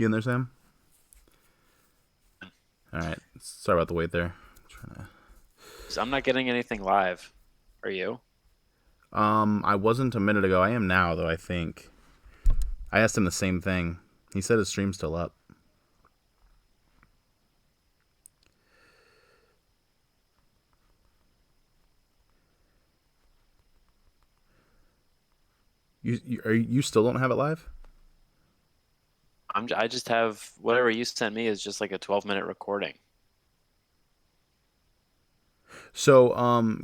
You in there, Sam? All right. Sorry about the wait there. I'm not getting anything live. Are you? I wasn't a minute ago. I am now, though, I think. I asked him the same thing. He said his stream's still up. You still don't have it live? I just have whatever you sent me is just like a 12-minute recording. So,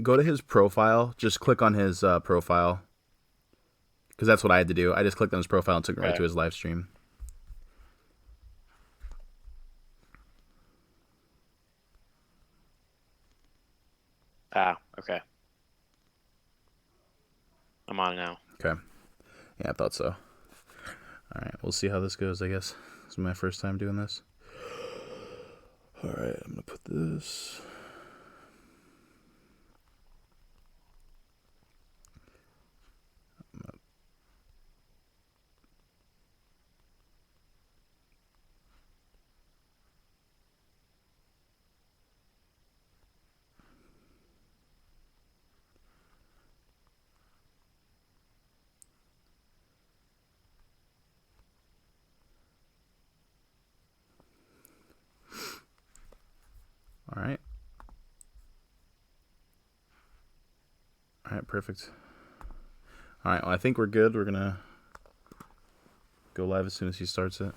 go to his profile. Just click on his profile, because that's what I had to do. I just clicked on his profile and took it right to his live stream. Ah, okay. I'm on it now. Okay. Yeah, I thought so. All right, we'll see how this goes, I guess. This is my first time doing this. All right, I'm going to put this... All right. All right, perfect. All right, well, I think we're good. We're going to go live as soon as he starts it.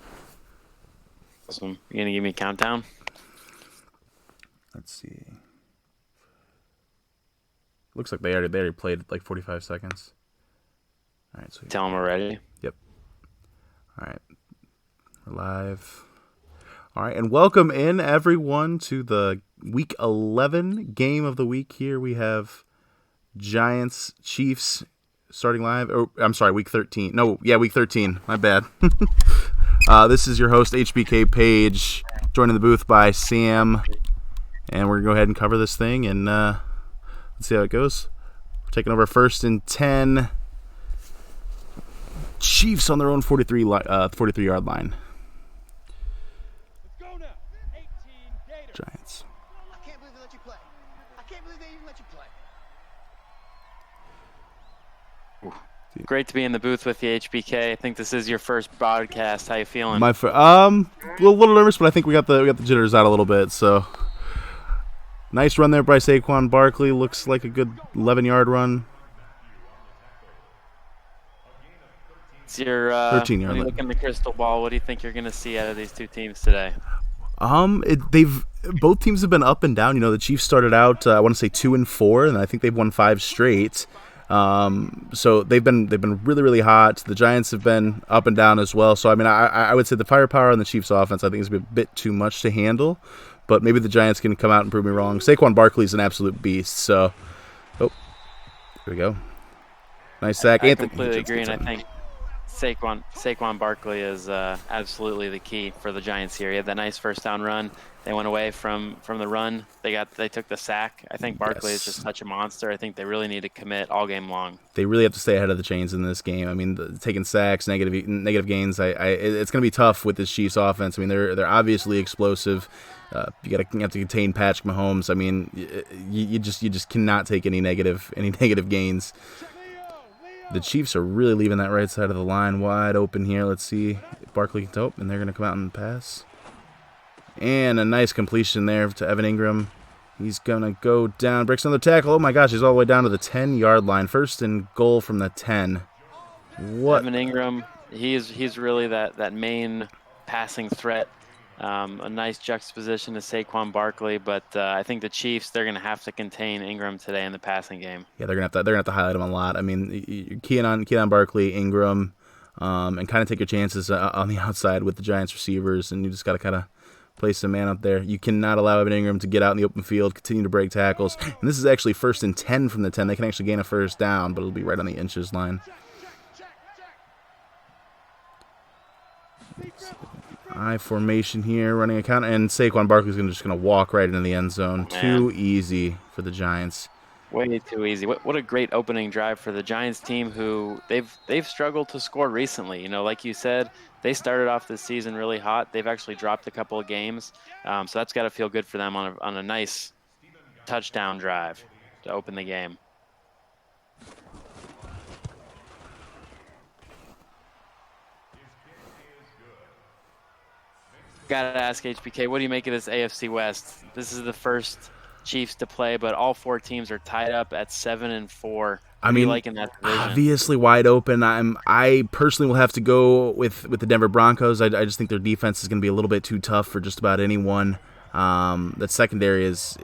Awesome. You gonna give me a countdown? Let's see. Looks like they already played like 45 seconds. All right, so Tell them we're ready. Yep. All right. We're live. All right, and welcome in everyone to the Week 11 game of the week. Here we have Giants Chiefs starting live. Oh, I'm sorry, Week 13. No, yeah, Week 13. My bad. This is your host HBK Page, joined in the booth by Sam, and we're gonna go ahead and cover this thing and let's see how it goes. We're taking over 1st and 10. Chiefs on their own 43-yard line. Giants. I can't believe they let you play. I can't believe they even let you play. Great to be in the booth with you, HBK. I think this is your first broadcast. How you feeling? A little nervous, but I think we got the jitters out a little bit. So nice run there by Saquon Barkley. Looks like a good 11-yard run. It's your 13-yard when you line. look in the crystal ball, what do you think you're gonna see out of these two teams today? Both teams have been up and down. You know, the Chiefs started out I want to say 2-4, and I think they've won 5 straight. So they've been really, really hot. The Giants have been up and down as well. So I mean, I would say the firepower on the Chiefs offense I think is a bit too much to handle, but maybe the Giants can come out and prove me wrong. Saquon Barkley's an absolute beast. So, here we go. Nice sack. I completely agree, and I think Saquon Barkley is absolutely the key for the Giants here. He had that nice first down run. They went away from the run. They took the sack. I think Barkley is just such a monster. I think they really need to commit all game long. They really have to stay ahead of the chains in this game. I mean, taking sacks, negative gains. It's going to be tough with this Chiefs offense. I mean, they're obviously explosive. You have to contain Patrick Mahomes. I mean, you just cannot take any negative gains. The Chiefs are really leaving that right side of the line wide open here. Let's see. Barkley can tope, and they're going to come out and pass. And a nice completion there to Evan Ingram. He's going to go down, breaks another tackle. Oh, my gosh, he's all the way down to the 10-yard line. 1st and goal from the 10. What? Evan Ingram, he's really that main passing threat. A nice juxtaposition to Saquon Barkley, but I think the Chiefs, they're going to have to contain Ingram today in the passing game. Yeah, they're gonna have to highlight him a lot. I mean, you're keying on Barkley, Ingram, and kind of take your chances on the outside with the Giants receivers, and you just got to kind of place a man up there. You cannot allow Evan Ingram to get out in the open field, continue to break tackles. And this is actually 1st and 10 from the 10. They can actually gain a first down, but it'll be right on the inches line. I formation here, running a counter, and Saquon Barkley's just going to walk right into the end zone. Man. Too easy for the Giants. Way too easy. What a great opening drive for the Giants team, who they've struggled to score recently. You know, like you said, they started off this season really hot. They've actually dropped a couple of games, so that's got to feel good for them on a nice touchdown drive to open the game. Gotta ask HBK, what do you make of this AFC West? This is the first Chiefs to play, but all 4 teams are tied up at 7-4. I mean, like in that division? Obviously wide open. I personally will have to go with the Denver Broncos. I just think their defense is going to be a little bit too tough for just about anyone. That secondary is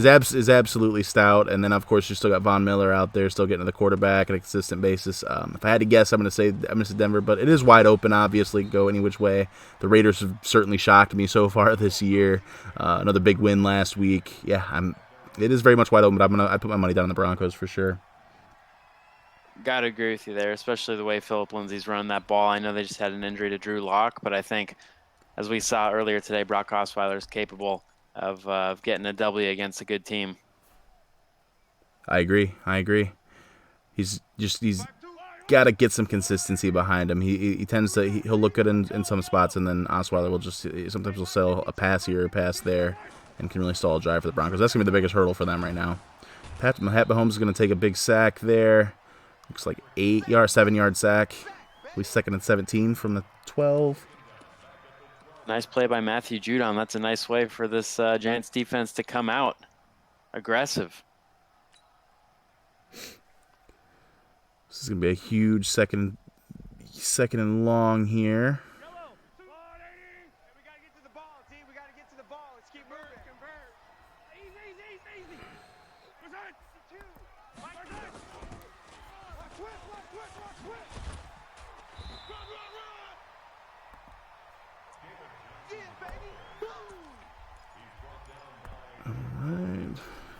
absolutely stout, and then of course you still got Von Miller out there, still getting to the quarterback on a consistent basis. If I had to guess, I'm going to say Denver, but it is wide open. Obviously, go any which way. The Raiders have certainly shocked me so far this year. Another big win last week. Yeah, it is very much wide open, but I put my money down on the Broncos for sure. Gotta agree with you there, especially the way Phillip Lindsay's run that ball. I know they just had an injury to Drew Lock, but I think, as we saw earlier today, Brock Osweiler is capable of getting a W against a good team. I agree. He's got to get some consistency behind him. He tends to he'll look good in some spots, and then Osweiler will sometimes will sell a pass here, a pass there, and can really stall a drive for the Broncos. That's gonna be the biggest hurdle for them right now. Pat Mahomes is gonna take a big sack there. Looks like 7-yard sack. At least 2nd and 17 from the 12. Nice play by Matthew Judon. That's a nice way for this Giants defense to come out aggressive. This is going to be a huge second and long here.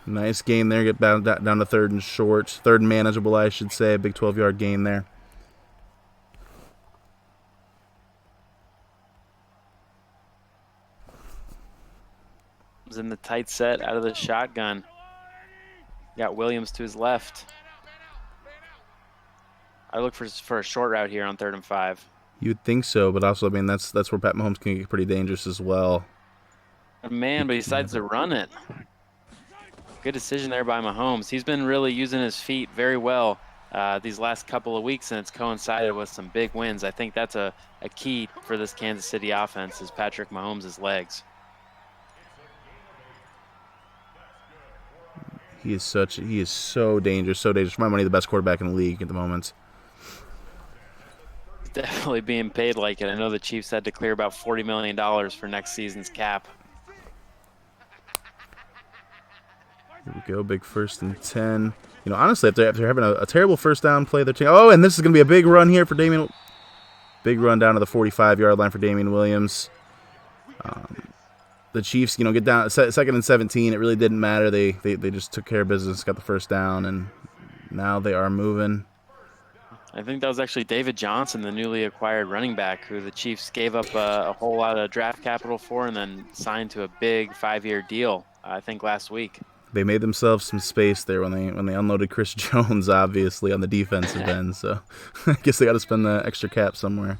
Nice gain there. Get down to 3rd and short. 3rd and manageable, I should say. A big 12-yard gain there. Was in the tight set out of the shotgun. Got Williams to his left. I look for a short route here on 3rd and 5. You would think so, but also, I mean, that's where Pat Mahomes can get pretty dangerous as well. Man, but he decides to run it. Good decision there by Mahomes. He's been really using his feet very well these last couple of weeks, and it's coincided with some big wins. I think that's a key for this Kansas City offense is Patrick Mahomes' legs. He is so dangerous, so dangerous. For my money, the best quarterback in the league at the moment. He's definitely being paid like it. I know the Chiefs had to clear about $40 million for next season's cap. Here we go, big 1st and 10. You know, honestly, if they're having a terrible first down play, oh, and this is going to be a big run here for Damian. Big run down to the 45-yard line for Damian Williams. The Chiefs, get down 2nd and 17. It really didn't matter. They just took care of business, got the first down, and now they are moving. I think that was actually David Johnson, the newly acquired running back, who the Chiefs gave up a whole lot of draft capital for and then signed to a big 5-year deal, I think, last week. They made themselves some space there when they unloaded Chris Jones, obviously, on the defensive end. So I guess they got to spend the extra cap somewhere.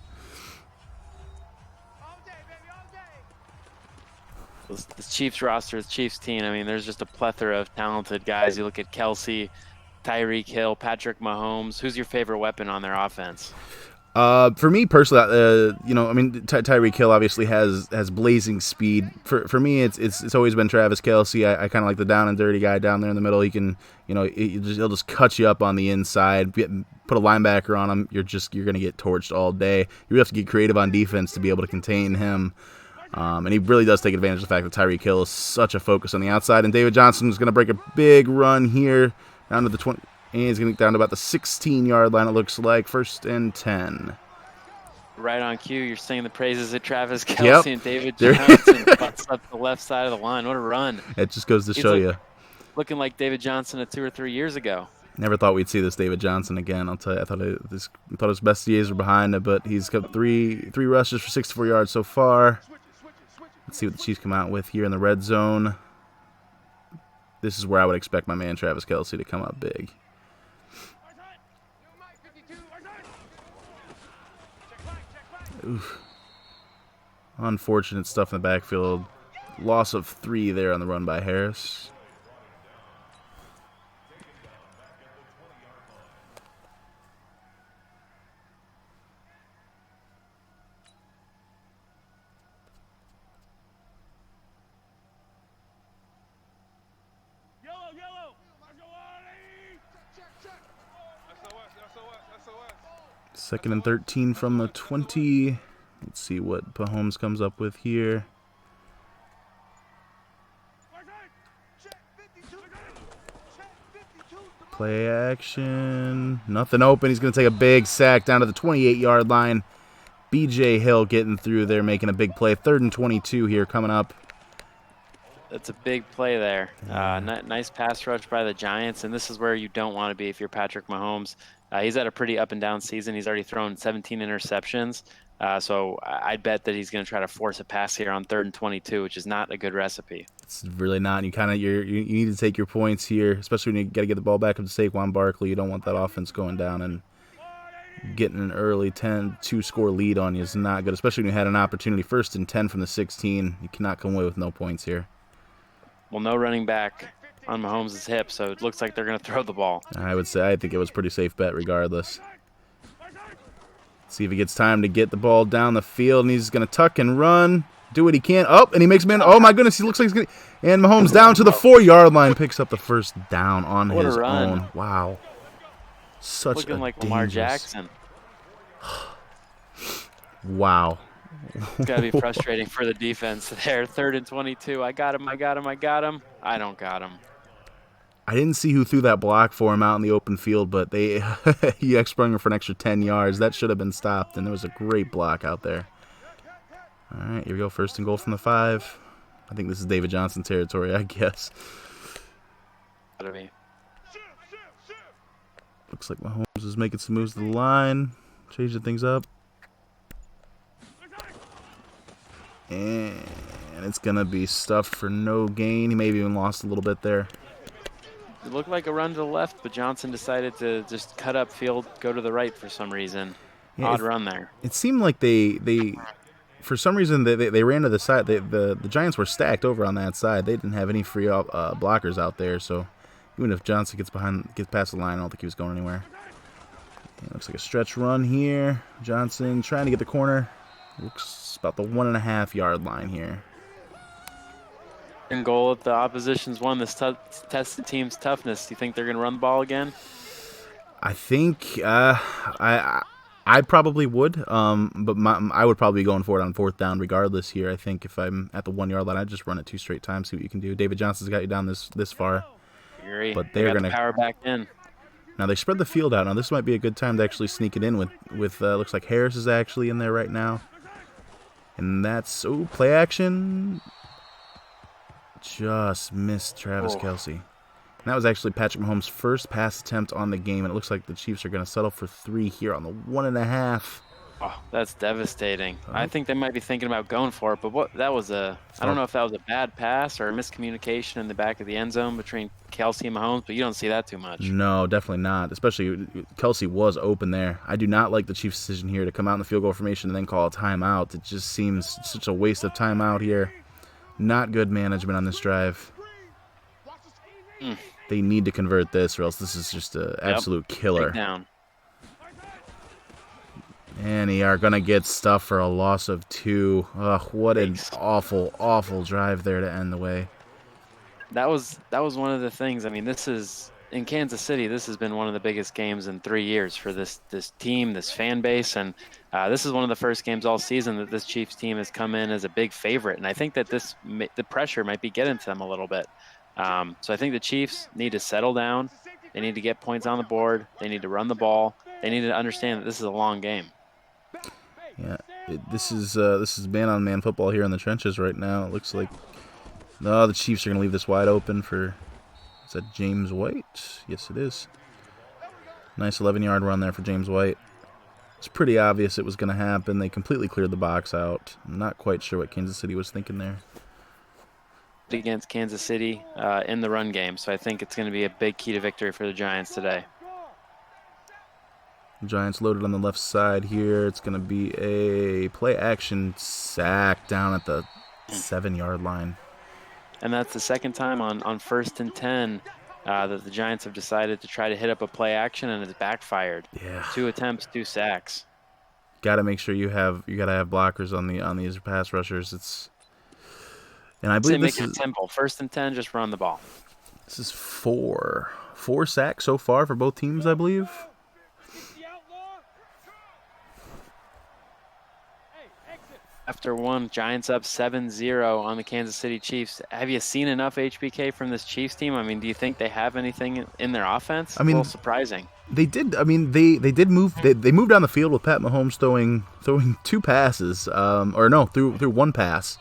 The Chiefs roster, the Chiefs team, I mean, there's just a plethora of talented guys. You look at Kelsey, Tyreek Hill, Patrick Mahomes. Who's your favorite weapon on their offense? For me personally, Tyreek Hill obviously has blazing speed. For me, it's always been Travis Kelce. I kind of like the down and dirty guy down there in the middle. He can, he'll just cut you up on the inside. Put a linebacker on him, you're going to get torched all day. You really have to get creative on defense to be able to contain him. And he really does take advantage of the fact that Tyreek Hill is such a focus on the outside. And David Johnson is going to break a big run here down to the 20. And he's going to get down to about the 16-yard line, it looks like. 1st and 10. Right on cue. You're singing the praises of Travis Kelce and David There- Johnson butts up the left side of the line. What a run. It just goes to show you. Looking like David Johnson of 2 or 3 years ago. Never thought we'd see this David Johnson again. I'll tell you, I thought his best days were behind him, but he's got three rushes for 64 yards so far. Let's see what the Chiefs come out with here in the red zone. this is where I would expect my man Travis Kelce to come up big. Oof. Unfortunate stuff in the backfield. Loss of 3 there on the run by Harris. Second and 13 from the 20. Let's see what Mahomes comes up with here. Play action. Nothing open. He's going to take a big sack down to the 28-yard line. B.J. Hill getting through there, making a big play. 3rd and 22 here coming up. That's a big play there. Nice pass rush by the Giants, and this is where you don't want to be if you're Patrick Mahomes. He's had a pretty up and down season. He's already thrown 17 interceptions. So I'd bet that he's going to try to force a pass here on 3rd and 22, which is not a good recipe. It's really not. You need to take your points here, especially when you got to get the ball back up to Saquon Barkley. You don't want that offense going down and getting an early 2-score lead on you is not good, especially when you had an opportunity. 1st and 10 from the 16. You cannot come away with no points here. Well, no running back on Mahomes' hip, so it looks like they're going to throw the ball. I think it was a pretty safe bet regardless. See if he gets time to get the ball down the field, and he's going to tuck and run, do what he can. Oh, and he makes man. Oh, my goodness, he looks like he's going to. And Mahomes down to the 4-yard line, picks up the first down on his own. Wow. Such looking like Lamar Jackson. Wow. It's got to be frustrating for the defense there. 3rd and 22. I got him. I don't got him. I didn't see who threw that block for him out in the open field, but he sprung him for an extra 10 yards. That should have been stopped, and there was a great block out there. All right, here we go. 1st and goal from the 5. I think this is David Johnson territory, I guess. Gotta be. Looks like Mahomes is making some moves to the line, changing things up. And it's going to be stuffed for no gain. He maybe even lost a little bit there. It looked like a run to the left, but Johnson decided to just cut up field, go to the right for some reason. Yeah, Odd run there. It seemed like they for some reason, they ran to the side. The Giants were stacked over on that side. They didn't have any free blockers out there, so even if Johnson gets past the line, I don't think he was going anywhere. Yeah, looks like a stretch run here. Johnson trying to get the corner. Looks about the 1.5-yard line here. And goal at the opposition's one. This tests the team's toughness. Do you think they're going to run the ball again? I think I probably would, but I would probably be going for it on 4th down regardless here. I think if I'm at the 1-yard line, I'd just run it 2 straight times, see what you can do. David Johnson's got you down this far. Agree. But they're going to power back in. Now they spread the field out. Now this might be a good time to actually sneak it in with looks like Harris is actually in there right now. And that's play action. Just missed Travis Kelce. And that was actually Patrick Mahomes' first pass attempt on the game, and it looks like the Chiefs are going to settle for 3 here on the 1.5. Oh, that's devastating. I think they might be thinking about going for it, but I don't know if that was a bad pass or a miscommunication in the back of the end zone between Kelce and Mahomes, but you don't see that too much. No, definitely not. Especially Kelce was open there. I do not like the Chiefs' decision here to come out in the field goal formation and then call a timeout. It just seems such a waste of time out here. Not good management on this drive. They need to convert this, or else this is just an absolute killer. Down. And they are going to get stuff for a loss of 2. Ugh, what an awful, awful drive there to end the way. That was one of the things. I mean, this is in Kansas City. This has been one of the biggest games in 3 years for this team, this fan base, and this is one of the first games all season that this Chiefs team has come in as a big favorite. And I think that the pressure might be getting to them a little bit. So I think the Chiefs need to settle down. They need to get points on the board. They need to run the ball. They need to understand that this is a long game. Yeah, this is man-on-man football here in the trenches right now. It looks like the Chiefs are going to leave this wide open for, is that James White? Yes, it is. Nice 11-yard run there for James White. It's pretty obvious it was going to happen. They completely cleared the box out. I'm not quite sure what Kansas City was thinking there. against Kansas City in the run game. So I think it's going to be a big key to victory for the Giants today. Giants loaded on the left side here. It's going to be a play action sack down at the 7-yard line. And that's the second time on 1st and 10 that the Giants have decided to try to hit up a play action, and it's backfired. Yeah. 2 attempts, 2 sacks. Got to make sure you gotta have blockers on these pass rushers. And I believe make it simple. 1st and 10, just run the ball. This is 4 sacks so far for both teams, I believe. After one, Giants up 7-0 on the Kansas City Chiefs. Have you seen enough HBK from this Chiefs team? I mean, do you think they have anything in their offense? I mean, a little surprising. They did. I mean, they did move. They moved down the field with Pat Mahomes throwing 2 passes, through 1 pass.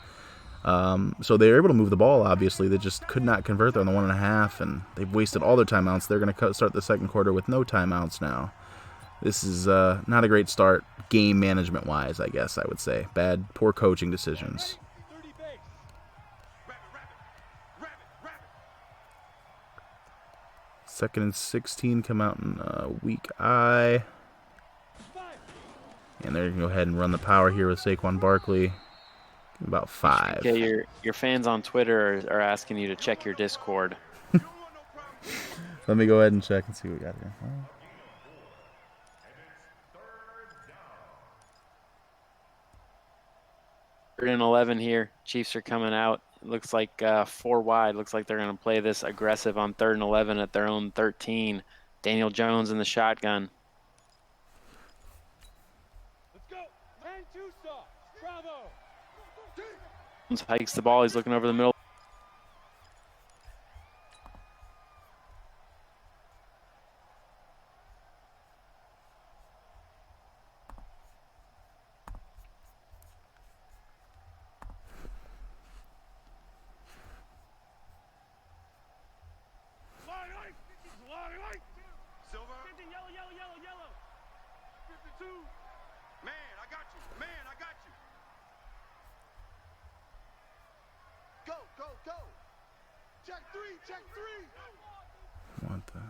So they were able to move the ball. Obviously, they just could not convert there on the 1.5, and they've wasted all their timeouts. They're going to start the second quarter with no timeouts now. This is not a great start, game management-wise, I guess I would say. Poor coaching decisions. Second and 16 come out in weak eye. And they're going to go ahead and run the power here with Saquon Barkley. About 5. Okay, your fans on Twitter are asking you to check your Discord. Let me go ahead and check and see what we got here. 3rd and 11 here. Chiefs are coming out. It looks like 4 wide. Looks like they're going to play this aggressive on 3rd and 11 at their own 13. Daniel Jones in the shotgun. Let's go. 10-2 stop. Bravo. Hikes the ball. He's looking over the middle. Yellow. 52. Man, I got you. Go. Check three. What the?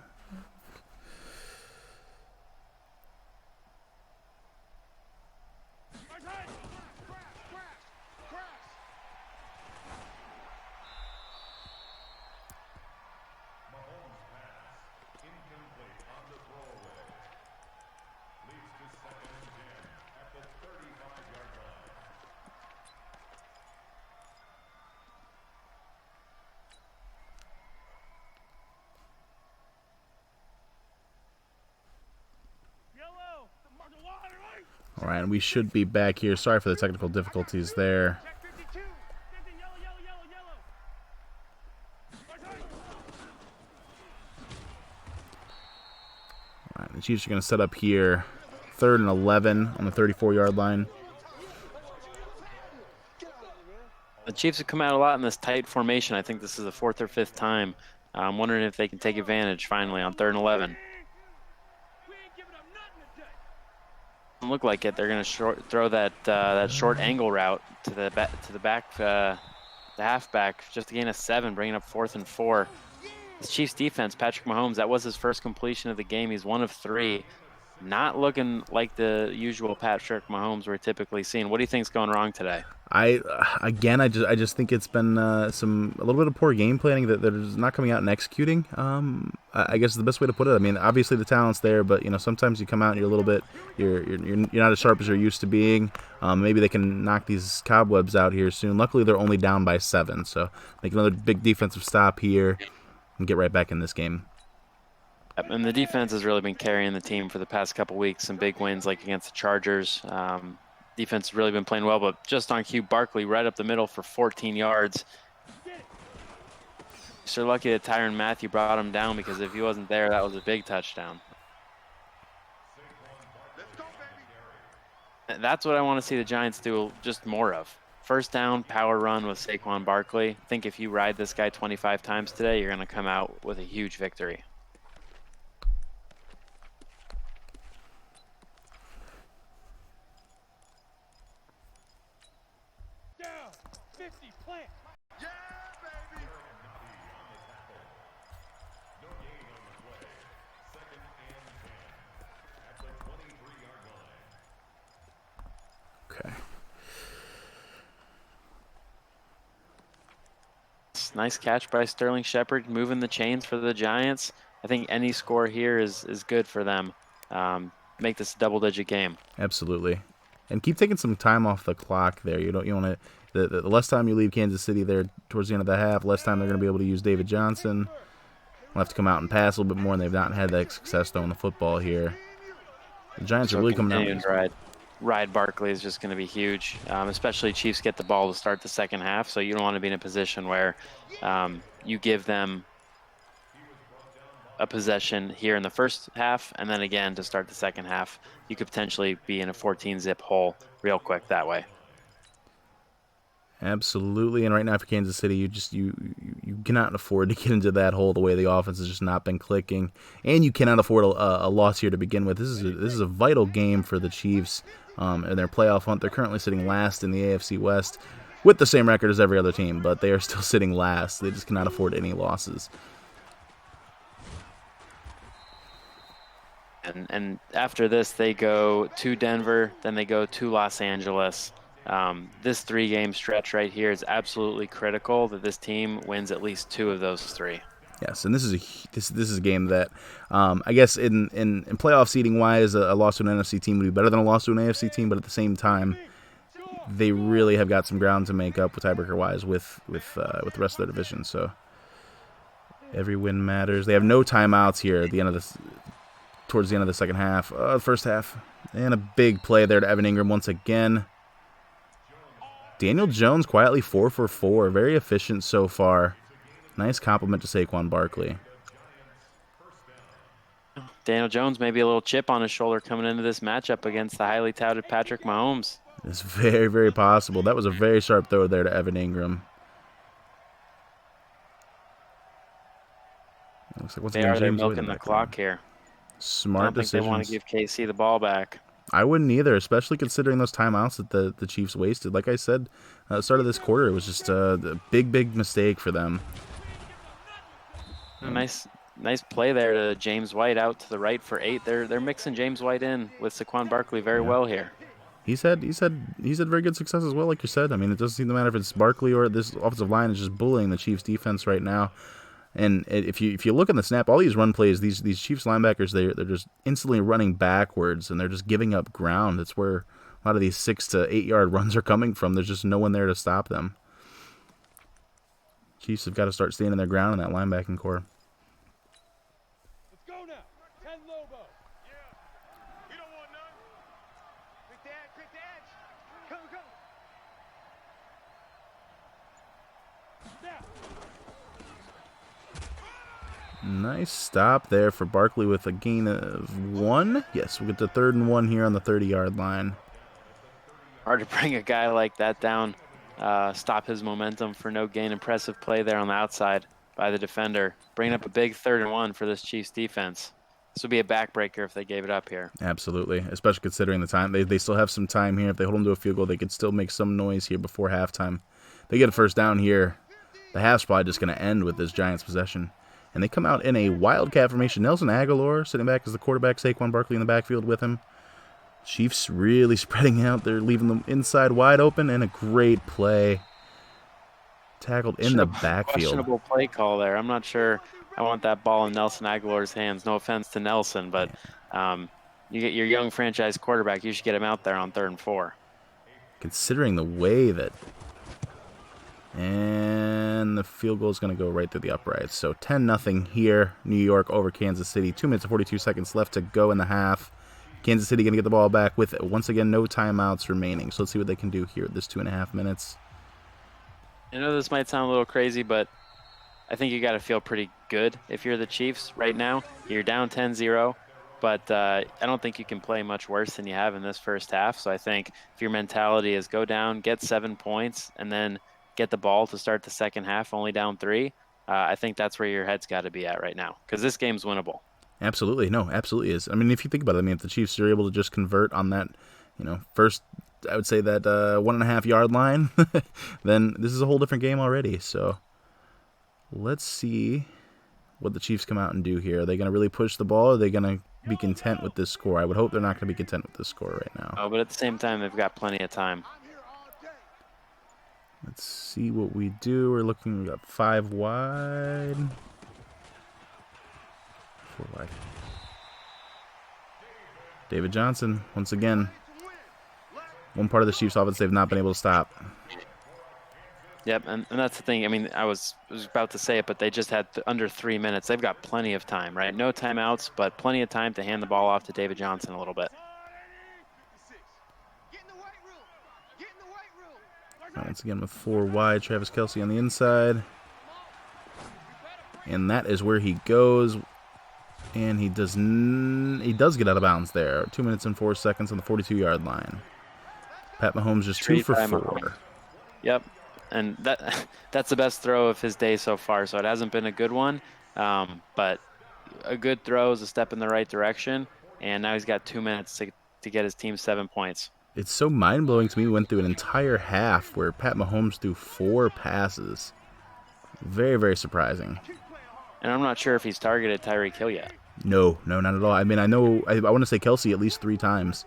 Crash. All right, and we should be back here. Sorry for the technical difficulties there. Check 52. Yellow. All right, the Chiefs are going to set up here. 3rd and 11 on the 34-yard line. The Chiefs have come out a lot in this tight formation. I think this is the 4th or 5th time. I'm wondering if they can take advantage finally on 3rd and 11. Doesn't look like it. They're going to throw that short angle route to the back, the halfback, just to gain a 7, bringing up 4th and 4. This Chiefs defense, Patrick Mahomes, that was his first completion of the game. He's 1 of 3. Not looking like the usual Patrick Mahomes we're typically seeing. What do you think's going wrong today? I just think it's been a little bit of poor game planning that they're just not coming out and executing. I guess is the best way to put it. I mean, obviously the talent's there, but sometimes you come out and you're a little bit you're not as sharp as you're used to being. Maybe they can knock these cobwebs out here soon. Luckily, they're only down by 7, so make another big defensive stop here and get right back in this game. And the defense has really been carrying the team for the past couple weeks. Some big wins like against the Chargers. Defense has really been playing well, but just on cue, Barkley right up the middle for 14 yards. So lucky that Tyrann Mathieu brought him down, because if he wasn't there, that was a big touchdown. That's what I want to see the Giants do just more of. First down, power run with Saquon Barkley. I think if you ride this guy 25 times today, you're going to come out with a huge victory. Down. 50. Plant. Yeah, baby. Nice catch by Sterling Shepard, moving the chains for the Giants. I think any score here is good for them. Make this a double-digit game. Absolutely. And keep taking some time off the clock there. You want to the less time you leave Kansas City there towards the end of the half, less time they're going to be able to use David Johnson. They'll have to come out and pass a little bit more, and they've not had that success throwing the football here. The Giants are really coming out. Ride Barkley is just going to be huge, especially Chiefs get the ball to start the second half, so you don't want to be in a position where you give them a possession here in the first half and then again to start the second half. You could potentially be in a 14-zip hole real quick that way. Absolutely, and right now for Kansas City, you cannot afford to get into that hole the way the offense has just not been clicking, and you cannot afford a loss here to begin with. This is a vital game for the Chiefs in their playoff hunt. They're currently sitting last in the AFC West with the same record as every other team, but they are still sitting last. They just cannot afford any losses. And after this, they go to Denver, then they go to Los Angeles. This 3-game stretch right here is absolutely critical that this team wins at least 2 of those 3. Yes, and this is a game that I guess in playoff seeding wise, a loss to an NFC team would be better than a loss to an AFC team, but at the same time, they really have got some ground to make up with tiebreaker wise with the rest of their division. So every win matters. They have no timeouts here at the end of this. Towards the end of the second half, first half, and a big play there to Evan Ingram once again. Daniel Jones quietly 4 for 4, very efficient so far. Nice compliment to Saquon Barkley. Daniel Jones may be a little chip on his shoulder coming into this matchup against the highly touted Patrick Mahomes. It's very, very possible. That was a very sharp throw there to Evan Ingram. Looks like once again, They're milking the clock here. Smart decisions. They want to give KC the ball back. I wouldn't either, especially considering those timeouts that the Chiefs wasted. Like I said, at the start of this quarter, it was just a big mistake for them. A nice play there to James White out to the right for 8. They're mixing James White in with Saquon Barkley very well here. He's had very good success as well, like you said. I mean, it doesn't seem to matter if it's Barkley or this offensive line is just bullying the Chiefs defense right now. And if you look in the snap, all these run plays, these Chiefs linebackers, they're just instantly running backwards and they're just giving up ground. That's where a lot of these 6 to 8 yard runs are coming from. There's just no one there to stop them. Chiefs have got to start standing their ground in that linebacking core. Let's go now. 10 Lobo. Yeah. You don't want none. Quick the edge. Go. Snap. Nice stop there for Barkley with a gain of 1. Yes, we'll get to 3rd and 1 here on the 30-yard line. Hard to bring a guy like that down, stop his momentum for no gain. Impressive play there on the outside by the defender. Bringing up a big 3rd and 1 for this Chiefs defense. This would be a backbreaker if they gave it up here. Absolutely, especially considering the time. They still have some time here. If they hold them to a field goal, they could still make some noise here before halftime. They get a first down here. The half's probably just going to end with this Giants possession. And they come out in a wildcat formation. Nelson Aguilar sitting back as the quarterback. Saquon Barkley in the backfield with him. Chiefs really spreading out. They're leaving them inside wide open, and a great play. Tackled in the backfield. Questionable play call there. I'm not sure I want that ball in Nelson Aguilar's hands. No offense to Nelson, but you get your young franchise quarterback. You should get him out there on 3rd and 4. Considering the way that... And the field goal is going to go right through the uprights. So 10-0 here, New York over Kansas City. 2 minutes and 42 seconds left to go in the half. Kansas City going to get the ball back with, once again, no timeouts remaining. So let's see what they can do here at this 2.5 minutes. I know this might sound a little crazy, but I think you got to feel pretty good if you're the Chiefs right now. You're down 10-0, but I don't think you can play much worse than you have in this first half. So I think if your mentality is go down, get 7 points, and then get the ball to start the second half only down 3, I think that's where your head's got to be at right now because this game's winnable. Absolutely. No, absolutely is. I mean, if you think about it, I mean, if the Chiefs are able to just convert on that, first, I would say that 1.5 yard line, then this is a whole different game already. So let's see what the Chiefs come out and do here. Are they going to really push the ball? Or are they going to be content with this score? I would hope they're not going to be content with this score right now. Oh, but at the same time, they've got plenty of time. Let's see what we do. We got 5 wide. 4 wide. David Johnson, once again. One part of the Chiefs offense they've not been able to stop. Yep, and that's the thing. I mean, I was about to say it, but they just had under 3 minutes. They've got plenty of time, right? No timeouts, but plenty of time to hand the ball off to David Johnson a little bit. Once again with 4 wide, Travis Kelce on the inside. And that is where he goes. And he does get out of bounds there. 2 minutes and 4 seconds on the 42-yard line. Pat Mahomes just 2 for 4. Yep, and that's the best throw of his day so far. So it hasn't been a good one, but a good throw is a step in the right direction. And now he's got 2 minutes to get his team 7 points. It's so mind-blowing to me. We went through an entire half where Pat Mahomes threw 4 passes. Very, very surprising. And I'm not sure if he's targeted Tyreek Hill yet. No, not at all. I mean, I want to say Kelce at least 3 times.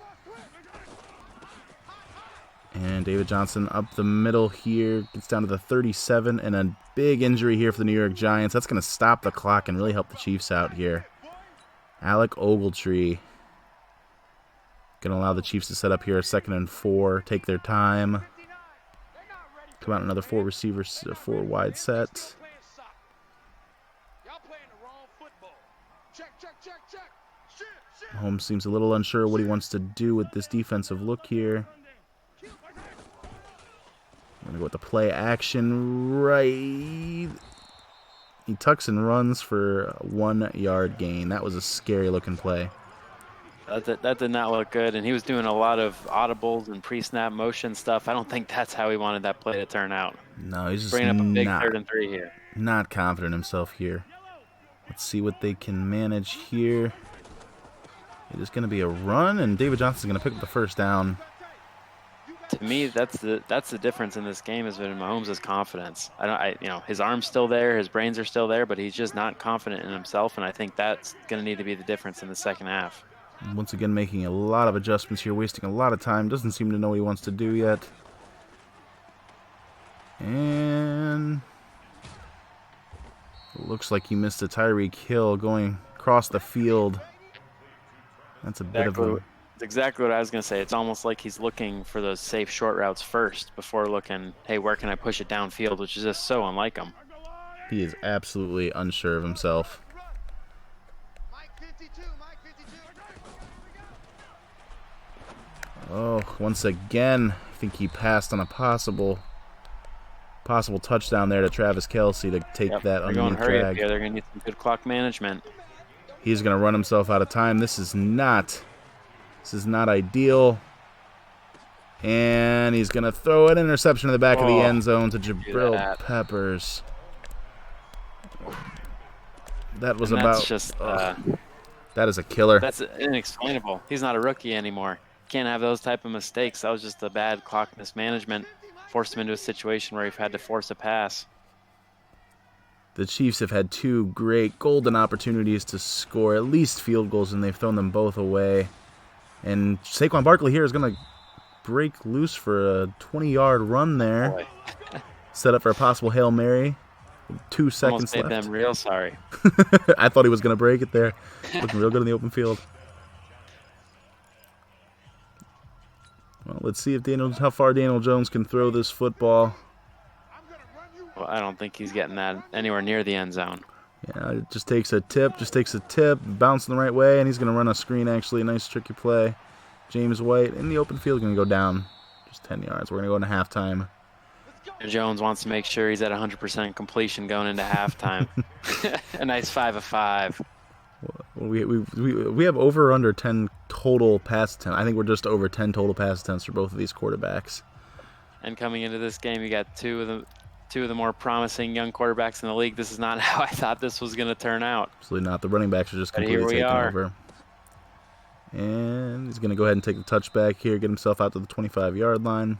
And David Johnson up the middle here. Gets down to the 37, and a big injury here for the New York Giants. That's going to stop the clock and really help the Chiefs out here. Alec Ogletree going to allow the Chiefs to set up here a 2nd and 4. Take their time. Come out another 4 receivers, 4 wide set. Mahomes seems a little unsure what he wants to do with this defensive look here. I'm going to go with the play action right. He tucks and runs for a 1-yard gain. That was a scary looking play. That did not look good, and he was doing a lot of audibles and pre-snap motion stuff. I don't think that's how he wanted that play to turn out. No, he's just bringing up a big 3rd and 3 here. Not confident himself here. Let's see what they can manage here. It is going to be a run, and David Johnson's going to pick up the 1st down. To me, that's the difference in this game has been Mahomes' confidence. His arm's still there, his brains are still there, but he's just not confident in himself, and I think that's going to need to be the difference in the second half. Once again, making a lot of adjustments here, wasting a lot of time. Doesn't seem to know what he wants to do yet. And looks like he missed a Tyreek Hill going across the field. That's a bit of a... That's exactly what I was going to say. It's almost like he's looking for those safe short routes first before looking, hey, where can I push it downfield, which is just so unlike him. He is absolutely unsure of himself. Oh, once again, I think he passed on a possible touchdown there to Travis Kelce to take that underneath drag. They're going to need some good clock management. He's going to run himself out of time. This is not ideal. And he's going to throw an interception in the back of the end zone to Jabril Peppers. That was that is a killer. That's inexplainable. He's not a rookie anymore. Can't have those type of mistakes. That was just a bad clock mismanagement. Forced him into a situation where he had to force a pass. The Chiefs have had 2 great golden opportunities to score at least field goals, and they've thrown them both away. And Saquon Barkley here is going to break loose for a 20-yard run there. Set up for a possible Hail Mary. 2 seconds left. Made them real sorry. I thought he was going to break it there. Looking real good in the open field. Well, let's see how far Daniel Jones can throw this football. Well, I don't think he's getting that anywhere near the end zone. Yeah, it just takes a tip, bouncing the right way, and he's going to run a screen, actually. A nice, tricky play. James White in the open field going to go down just 10 yards. We're going to go into halftime. Jones wants to make sure he's at 100% completion going into halftime. A nice 5 of 5. We have over or under 10 total pass attempts. I think we're just over 10 total pass attempts for both of these quarterbacks. And coming into this game, you got two of the more promising young quarterbacks in the league. This is not how I thought this was going to turn out. Absolutely not. The running backs are just completely taking over. And he's going to go ahead and take the touchback here, get himself out to the 25-yard line.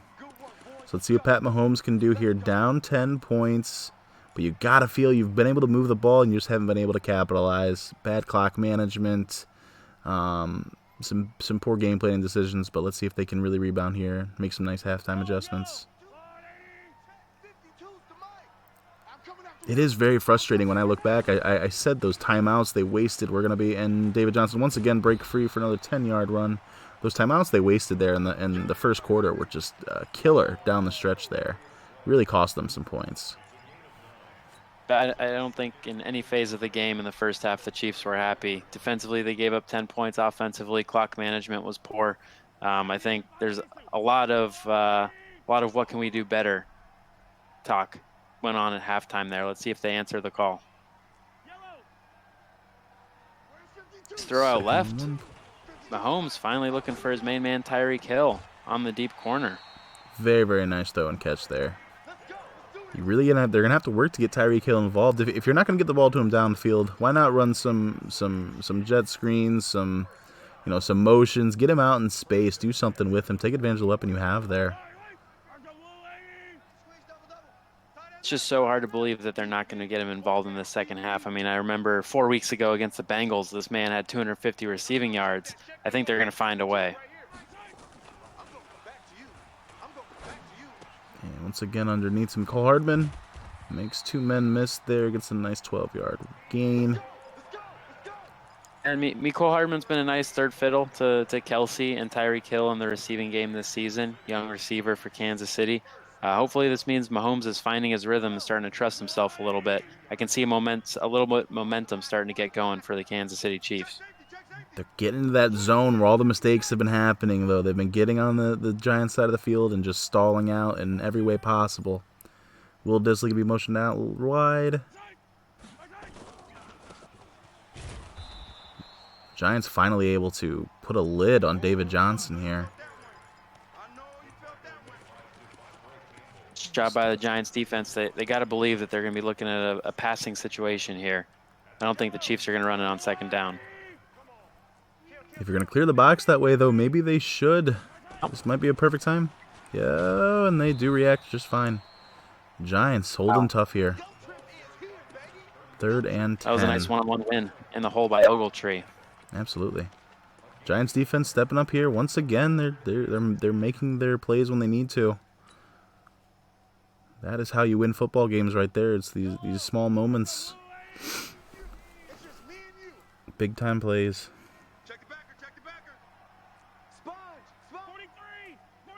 So let's see what Pat Mahomes can do here. Down 10 points. But you got to feel you've been able to move the ball and you just haven't been able to capitalize. Bad clock management. Some poor game planning decisions. But let's see if they can really rebound here. Make some nice halftime adjustments. It is very frustrating when I look back. I said those timeouts they wasted were going to be, and David Johnson once again break free for another 10-yard run. Those timeouts they wasted there in the first quarter were just killer down the stretch there. Really cost them some points. But I don't think in any phase of the game in the first half the Chiefs were happy. Defensively, they gave up 10 points. Offensively, clock management was poor. I think there's a lot of what can we do better talk went on at halftime there. Let's see if they answer the call. Throw out left. Mahomes finally looking for his main man, Tyreek Hill, on the deep corner. Very, very nice throw and catch there. They're gonna have to work to get Tyreek Hill involved. If you're not gonna get the ball to him downfield, why not run some jet screens, some motions, get him out in space, do something with him, take advantage of the weapon you have there. It's just so hard to believe that they're not going to get him involved in the second half. I mean, I remember 4 weeks ago against the Bengals, this man had 250 receiving yards. I think they're going to find a way. And once again, underneath some Cole Hardman. Makes 2 men miss there. Gets a nice 12-yard gain. And Mecole Hardman's been a nice third fiddle to Kelsey and Tyreek Hill in the receiving game this season. Young receiver for Kansas City. Hopefully this means Mahomes is finding his rhythm and starting to trust himself a little bit. I can see a little bit momentum starting to get going for the Kansas City Chiefs. They're getting into that zone where all the mistakes have been happening, though. They've been getting on the Giants side of the field and just stalling out in every way possible. Will Disley can be motioned out a little wide. Giants finally able to put a lid on David Johnson here. Job by the Giants defense. They got to believe that they're going to be looking at a passing situation here. I don't think the Chiefs are going to run it on second down. If you're going to clear the box that way, though, maybe they should. This might be a perfect time. Yeah, and they do react just fine. Giants holding tough here. 3rd and 10. That was a nice one-on-one win in the hole by Ogletree. Absolutely. Giants defense stepping up here once again. They're making their plays when they need to. That is how you win football games right there. It's these small moments. Big time plays.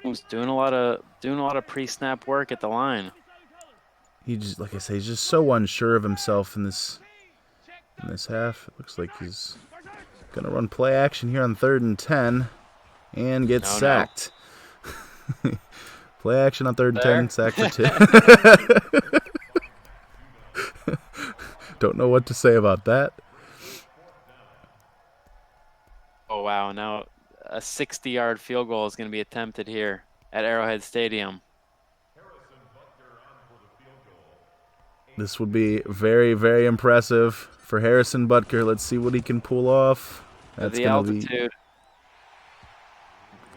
He was doing a lot of pre-snap work at the line. He just, like I say, he's just so unsure of himself in this half. It looks like he's gonna run play action here on 3rd and 10 and get sacked. No. Play action on 3rd and 10, sack for 2. Don't know what to say about that. Oh, wow. Now a 60-yard field goal is going to be attempted here at Arrowhead Stadium. This would be very, very impressive for Harrison Butker. Let's see what he can pull off. That's the altitude.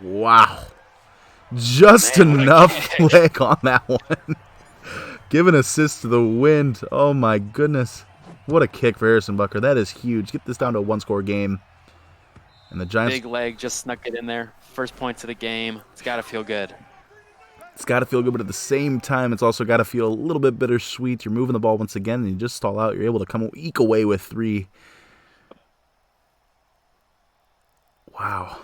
Wow. Just enough leg on that one. Give an assist to the wind. Oh, my goodness. What a kick for Harrison Butker. That is huge. Get this down to a one-score game. And the Giants... Big leg, just snuck it in there. First points of the game. It's got to feel good. It's got to feel good, but at the same time, it's also got to feel a little bit bittersweet. You're moving the ball once again, and you just stall out. You're able to eke away with 3. Wow.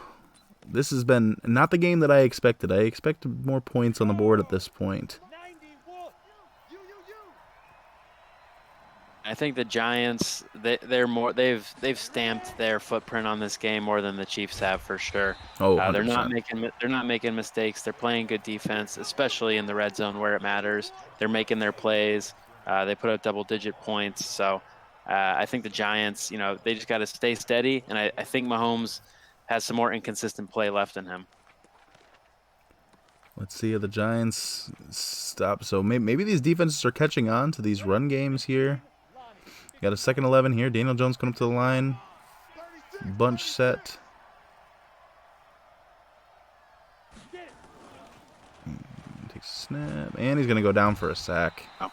This has been not the game that I expected. I expected more points on the board at this point. I think the Giants, they've stamped their footprint on this game more than the Chiefs have for sure. Oh, they're not making mistakes. They're playing good defense, especially in the red zone where it matters. They're making their plays. They put up double-digit points. So I think the Giants, they just got to stay steady. And I think Mahomes has some more inconsistent play left in him. Let's see if the Giants stop. So maybe these defenses are catching on to these run games here. Got a 2nd and 11 here. Daniel Jones coming up to the line. Bunch set. Takes a snap. And he's going to go down for a sack. I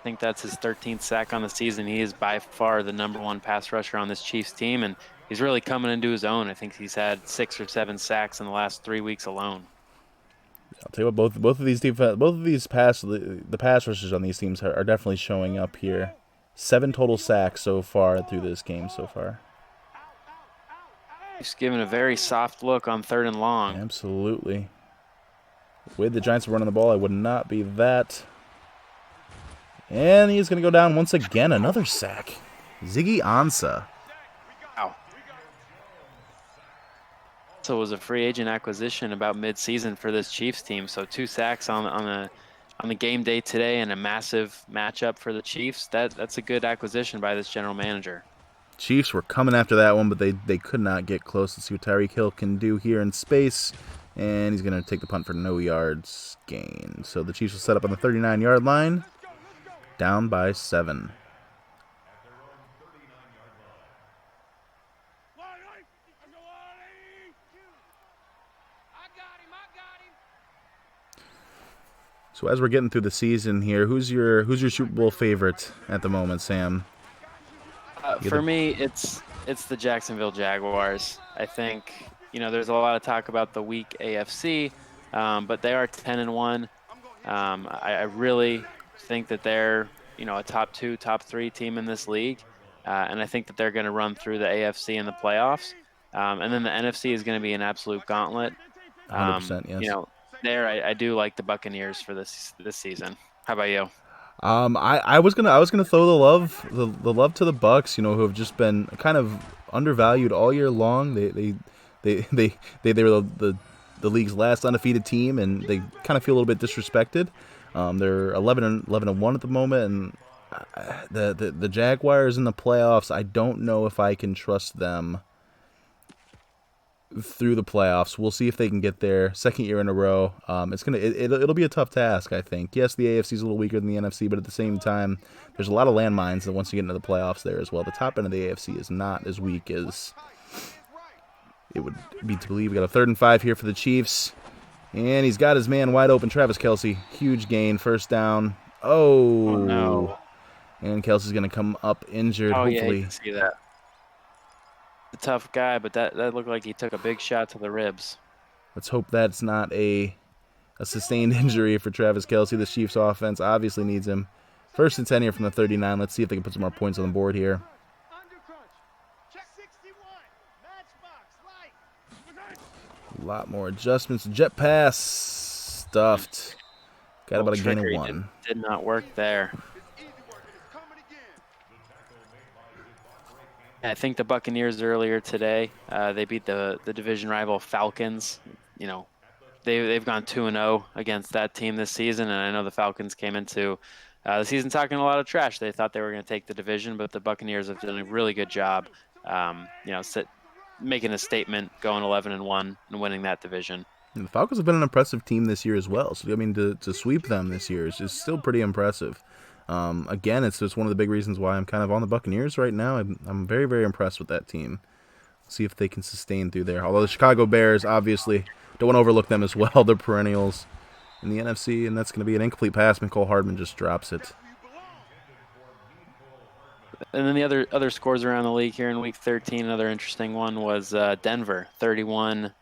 think that's his 13th sack on the season. He is by far the #1 pass rusher on this Chiefs team, and he's really coming into his own. I think he's had 6 or 7 sacks in the last 3 weeks alone. I'll tell you what, both of these the pass rushers on these teams are definitely showing up here. 7 total sacks so far through this game so far. He's given a very soft look on 3rd and long. Absolutely. With the Giants running the ball, I would not be that. And he's going to go down once again. Another sack. Ziggy Ansah. Wow. So it was a free agent acquisition about mid-season for this Chiefs team. So 2 sacks on the game day today and a massive matchup for the Chiefs. That's a good acquisition by this general manager. Chiefs were coming after that one, but they could not get close. Let's see what Tyreek Hill can do here in space. And he's going to take the punt for no yards gain. So the Chiefs will set up on the 39-yard line. Down by 7. So as we're getting through the season here, who's your Super Bowl favorite at the moment, Sam? For me, it's the Jacksonville Jaguars. I think, there's a lot of talk about the weak AFC, but they are 10-1. I really think that they're, a top 2, top 3 team in this league, and I think that they're going to run through the AFC in the playoffs. And then the NFC is going to be an absolute gauntlet. 100%, yes. I do like the Buccaneers for this season. How about you? I was gonna throw the love to the Bucks, who have just been kind of undervalued all year long. They were the league's last undefeated team, and they kind of feel a little bit disrespected. They're 11-1 at the moment, and the Jaguars in the playoffs. I don't know if I can trust them through the playoffs. We'll see if they can get there. 2nd year in a row. It'll be a tough task, I think. Yes, the AFC is a little weaker than the NFC, but at the same time, there's a lot of landmines that once you get into the playoffs there as well. The top end of the AFC is not as weak as it would be to believe. We got a 3rd and 5 here for the Chiefs, and he's got his man wide open. Travis Kelce, huge gain, 1st down. Oh no! And Kelce's gonna come up injured. Oh, hopefully. Yeah, you can see that. A tough guy, but that looked like he took a big shot to the ribs. Let's hope that's not a sustained injury for Travis Kelce. The Chiefs offense obviously needs him. 1st and 10 here from the 39. Let's see if they can put some more points on the board here. A lot more adjustments. Jet pass stuffed. Got about a gain of 1. Did not work there. I think the Buccaneers earlier today, they beat the division rival Falcons. They've gone 2-0 against that team this season, and I know the Falcons came into the season talking a lot of trash. They thought they were going to take the division, but the Buccaneers have done a really good job, making a statement, going 11-1 and winning that division. And the Falcons have been an impressive team this year as well. So to sweep them this year is still pretty impressive. Again, it's just one of the big reasons why I'm kind of on the Buccaneers right now. I'm very, very impressed with that team. See if they can sustain through there. Although the Chicago Bears, obviously, don't want to overlook them as well. They're perennials in the NFC, and that's going to be an incomplete pass. Mecole Hardman just drops it. And then the other scores around the league here in Week 13, another interesting one was Denver 31,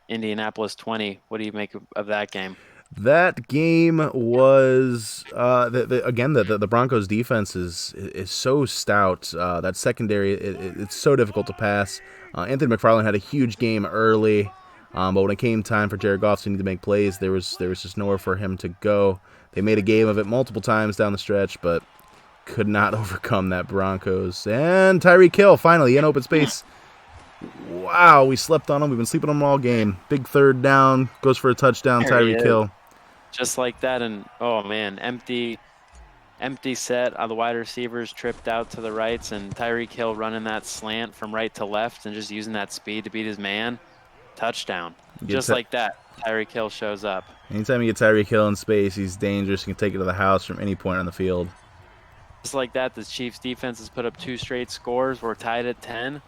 Indianapolis 20. What do you make of that game? That game was the Broncos defense is so stout. That secondary, it's so difficult to pass. Anthony McFarland had a huge game early, but when it came time for Jared Goff to need to make plays, there was just nowhere for him to go. They made a game of it multiple times down the stretch, but could not overcome that Broncos. And Tyreek Hill finally in open space. Wow, we slept on him. We've been sleeping on him all game. Big 3rd down, goes for a touchdown. Tyreek Hill. Just like that, and oh man, empty set. The wide receivers tripped out to the rights, and Tyreek Hill running that slant from right to left and just using that speed to beat his man. Touchdown. Just like that, Tyreek Hill shows up. Anytime you get Tyreek Hill in space, he's dangerous. You can take it to the house from any point on the field. Just like that, the Chiefs defense has put up 2 straight scores. We're tied at 10.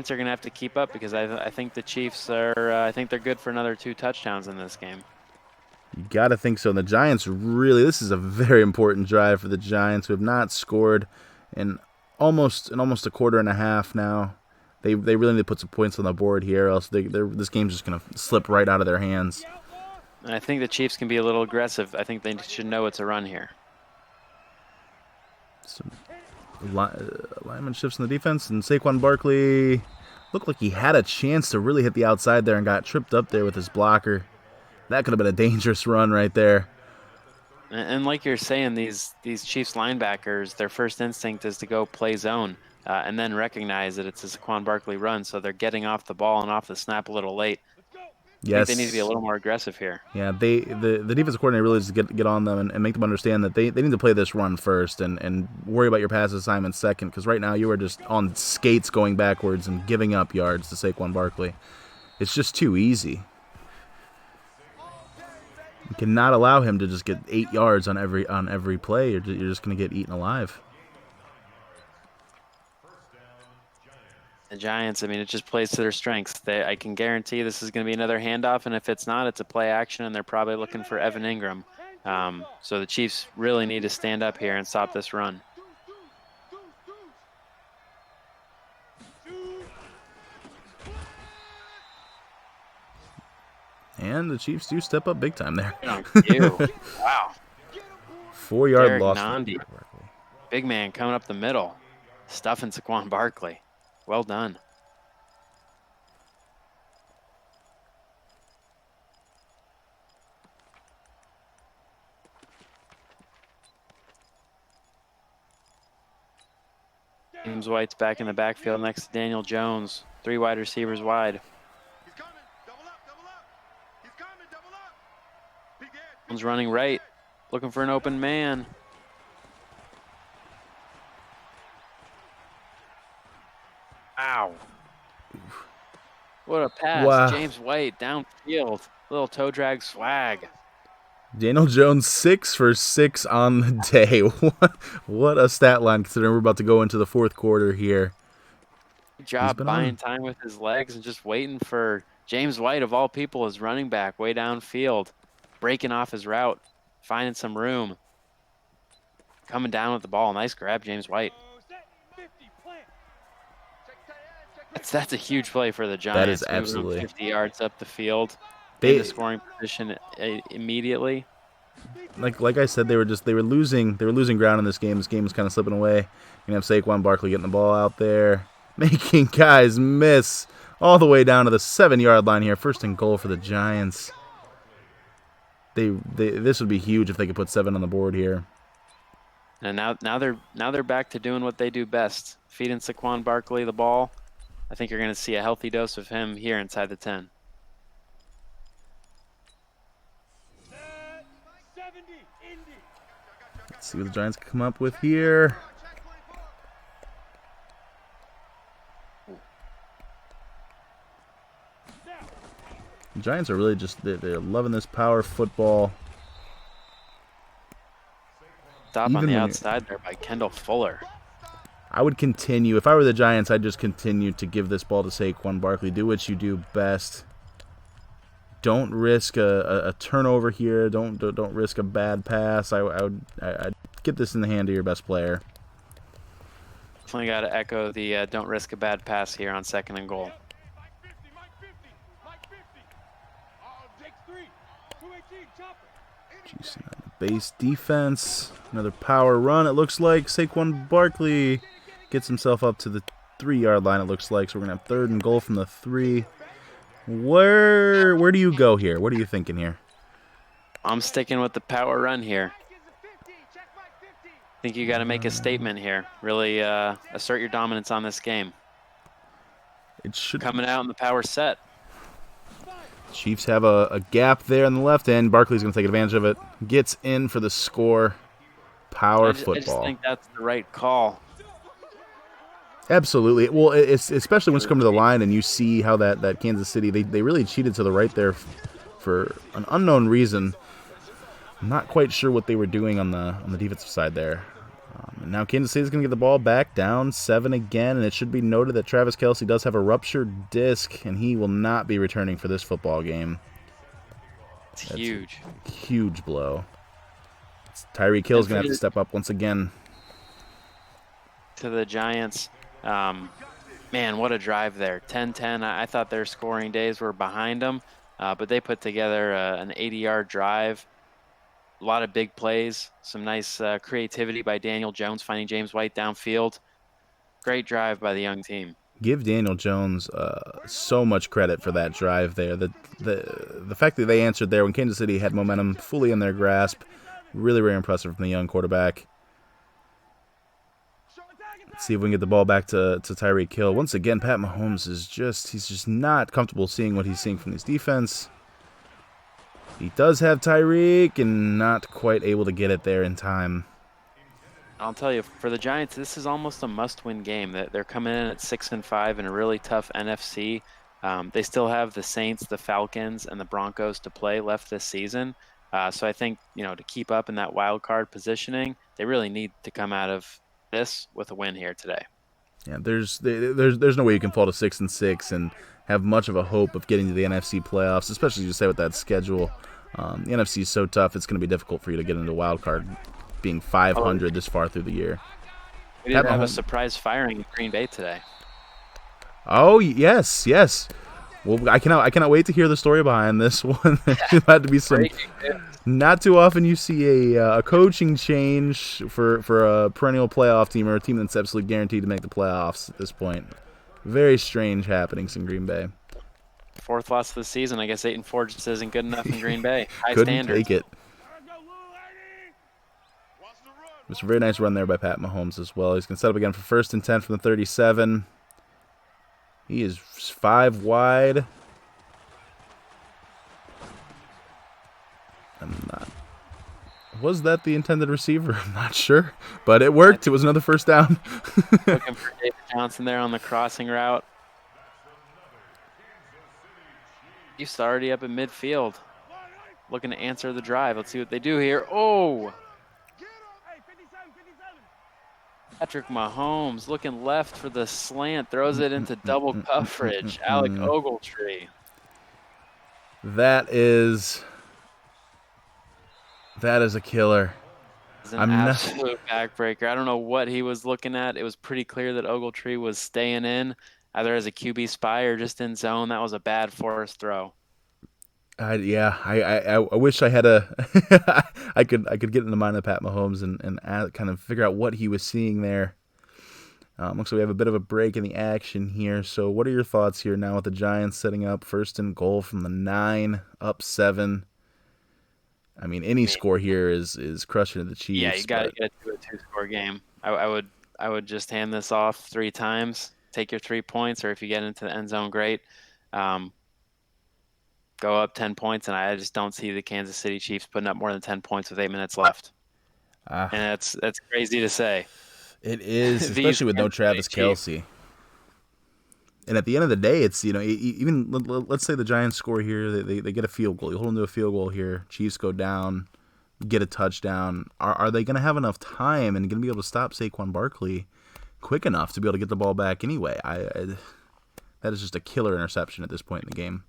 They're going to have to keep up because I think the Chiefs are I think they're good for another 2 touchdowns in this game. You got to think so. And the Giants really, this is a very important drive for the Giants, who have not scored in almost a quarter and a half now. They really need to put some points on the board here, else this game's just going to slip right out of their hands. And I think the Chiefs can be a little aggressive. I think they should know it's a run here. Some lineman shifts in the defense, and Saquon Barkley looked like he had a chance to really hit the outside there and got tripped up there with his blocker. That could have been a dangerous run right there. And like you're saying, these Chiefs linebackers, their first instinct is to go play zone and then recognize that it's a Saquon Barkley run, so they're getting off the ball and off the snap a little late. Yes. I think they need to be a little more aggressive here. Yeah, the defensive coordinator really needs to get on them and make them understand that they need to play this run first and worry about your pass assignment second, because right now you are just on skates going backwards and giving up yards to Saquon Barkley. It's just too easy. You cannot allow him to just get 8 yards on every play. You're just going to get eaten alive. The Giants, I mean, it just plays to their strengths. I can guarantee this is going to be another handoff, and if it's not, it's a play action, and they're probably looking for Evan Ingram. So the Chiefs really need to stand up here and stop this run. And the Chiefs do step up big time there. Wow. 4-yard Derek loss. Nandi. Big man coming up the middle, stuffing Saquon Barkley. Well done. James White's back in the backfield next to Daniel Jones. 3 wide receivers wide. He's coming. Double up, double up. He's coming, double up. Big edge. Jones running right, looking for an open man. Ow. What a pass. Wow. James White downfield. Little toe drag swag. Daniel Jones 6 for 6 on the day. What a stat line, considering we're about to go into the fourth quarter here. Good job been buying on. time with his legs and just waiting for James White, of all people, his running back, way downfield, breaking off his route, finding some room, coming down with the ball. Nice grab, James White. Set 50, plant. That's a huge play for the Giants. is Moving them absolutely. 50 yards up the field. They- In the scoring position immediately. Like I said, they were losing ground in this game. This game was kind of slipping away. You have Saquon Barkley getting the ball out there, making guys miss all the way down to the 7-yard line here. First and goal for the Giants. This would be huge if they could put 7 on the board here. And now they're back to doing what they do best, feeding Saquon Barkley the ball. I think you're going to see a healthy dose of him here inside the 10. 70, Indy. Let's see what the Giants can come up with here. The Giants are really just they're loving this power football. Stop Even on the when outside there by Kendall Fuller. I would continue. If I were the Giants, I'd just continue to give this ball to Saquon Barkley. Do what you do best. Don't risk a turnover here. Don't risk a bad pass. I'd get this in the hand of your best player. Definitely got to echo the don't risk a bad pass here on 2nd and goal. Mike 50, Mike 50. Jake's 3. 218, chopper. Jeez, base defense. Another power run. It looks like Saquon Barkley gets himself up to the 3-yard line. It looks like so. We're gonna have 3rd and goal from the 3. Where do you go here? What are you thinking here? I'm sticking with the power run here. I think you got to make a statement here. Really assert your dominance on this game. It should. Coming out in the power set. Chiefs have a gap there on the left end. Barkley's going to take advantage of it. Gets in for the score. Power I just football. think that's the right call. Absolutely. Well, it's especially once you come to the line and you see how that Kansas City, they really cheated to the right there for an unknown reason. I'm not quite sure what they were doing on the defensive side there. And now Kansas City is going to get the ball back down 7 again, and it should be noted that Travis Kelce does have a ruptured disc, and he will not be returning for this football game. It's huge. Huge blow. Tyreek Hill's going to have to step up once again. To the Giants. Man, what a drive there. 10-10. I thought their scoring days were behind them, but they put together an 80-yard drive. A lot of big plays, some nice creativity by Daniel Jones finding James White downfield. Great drive by the young team. Give Daniel Jones so much credit for that drive there. The fact that they answered there when Kansas City had momentum fully in their grasp, really, really impressive from the young quarterback. Let's see if we can get the ball back to Tyreek Hill. Once again, Pat Mahomes is he's just not comfortable seeing what he's seeing from this defense. He does have Tyreek and not quite able to get it there in time. I'll tell you, for the Giants, this is almost a must-win game. They're coming in at 6-5 in a really tough NFC. They still have the Saints, the Falcons, and the Broncos to play left this season. So I think, to keep up in that wild card positioning, they really need to come out of this with a win here today. Yeah, there's no way you can fall to 6-6 and have much of a hope of getting to the NFC playoffs, especially you say with that schedule. The NFC is so tough; it's going to be difficult for you to get into a wild card, being 500 this far through the year. We did have a surprise firing in Green Bay today. Oh yes. Well, I cannot wait to hear the story behind this one. There had to be some. Not too often you see a coaching change for a perennial playoff team or a team that's absolutely guaranteed to make the playoffs at this point. Very strange happenings in Green Bay. Fourth loss of the season. I guess 8-4 just isn't good enough in Green Bay. High Couldn't standards. take it. It's a very nice run there by Pat Mahomes as well. He's going to set up again for 1st and 10 from the 37. He is 5 wide. Was that the intended receiver? I'm not sure, but it worked. It was another first down. Looking for David Johnson there on the crossing route. He's already up in midfield, looking to answer the drive. Let's see what they do here. Oh! Patrick Mahomes looking left for the slant, throws it into double coverage. Alec Ogletree. That is a killer. It's an absolute backbreaker. I don't know what he was looking at. It was pretty clear that Ogletree was staying in, either as a QB spy or just in zone. That was a bad forced throw. I wish I had I could get in the mind of Pat Mahomes and kind of figure out what he was seeing there. Looks like we have a bit of a break in the action here. So what are your thoughts here now with the Giants setting up 1st and goal from the 9, up 7? I mean, any score here is crushing the Chiefs. Yeah, you got to get to a 2-score game. I would just hand this off 3 times, take your 3 points, or if you get into the end zone, great. Go up 10 points, and I just don't see the Kansas City Chiefs putting up more than 10 points with 8 minutes left. And that's crazy to say. It is, especially with no Travis Kelce. And at the end of the day, it's, even let's say the Giants score here, they get a field goal. You hold them to a field goal here. Chiefs go down, get a touchdown. Are they going to have enough time and going to be able to stop Saquon Barkley quick enough to be able to get the ball back anyway? That is just a killer interception at this point in the game.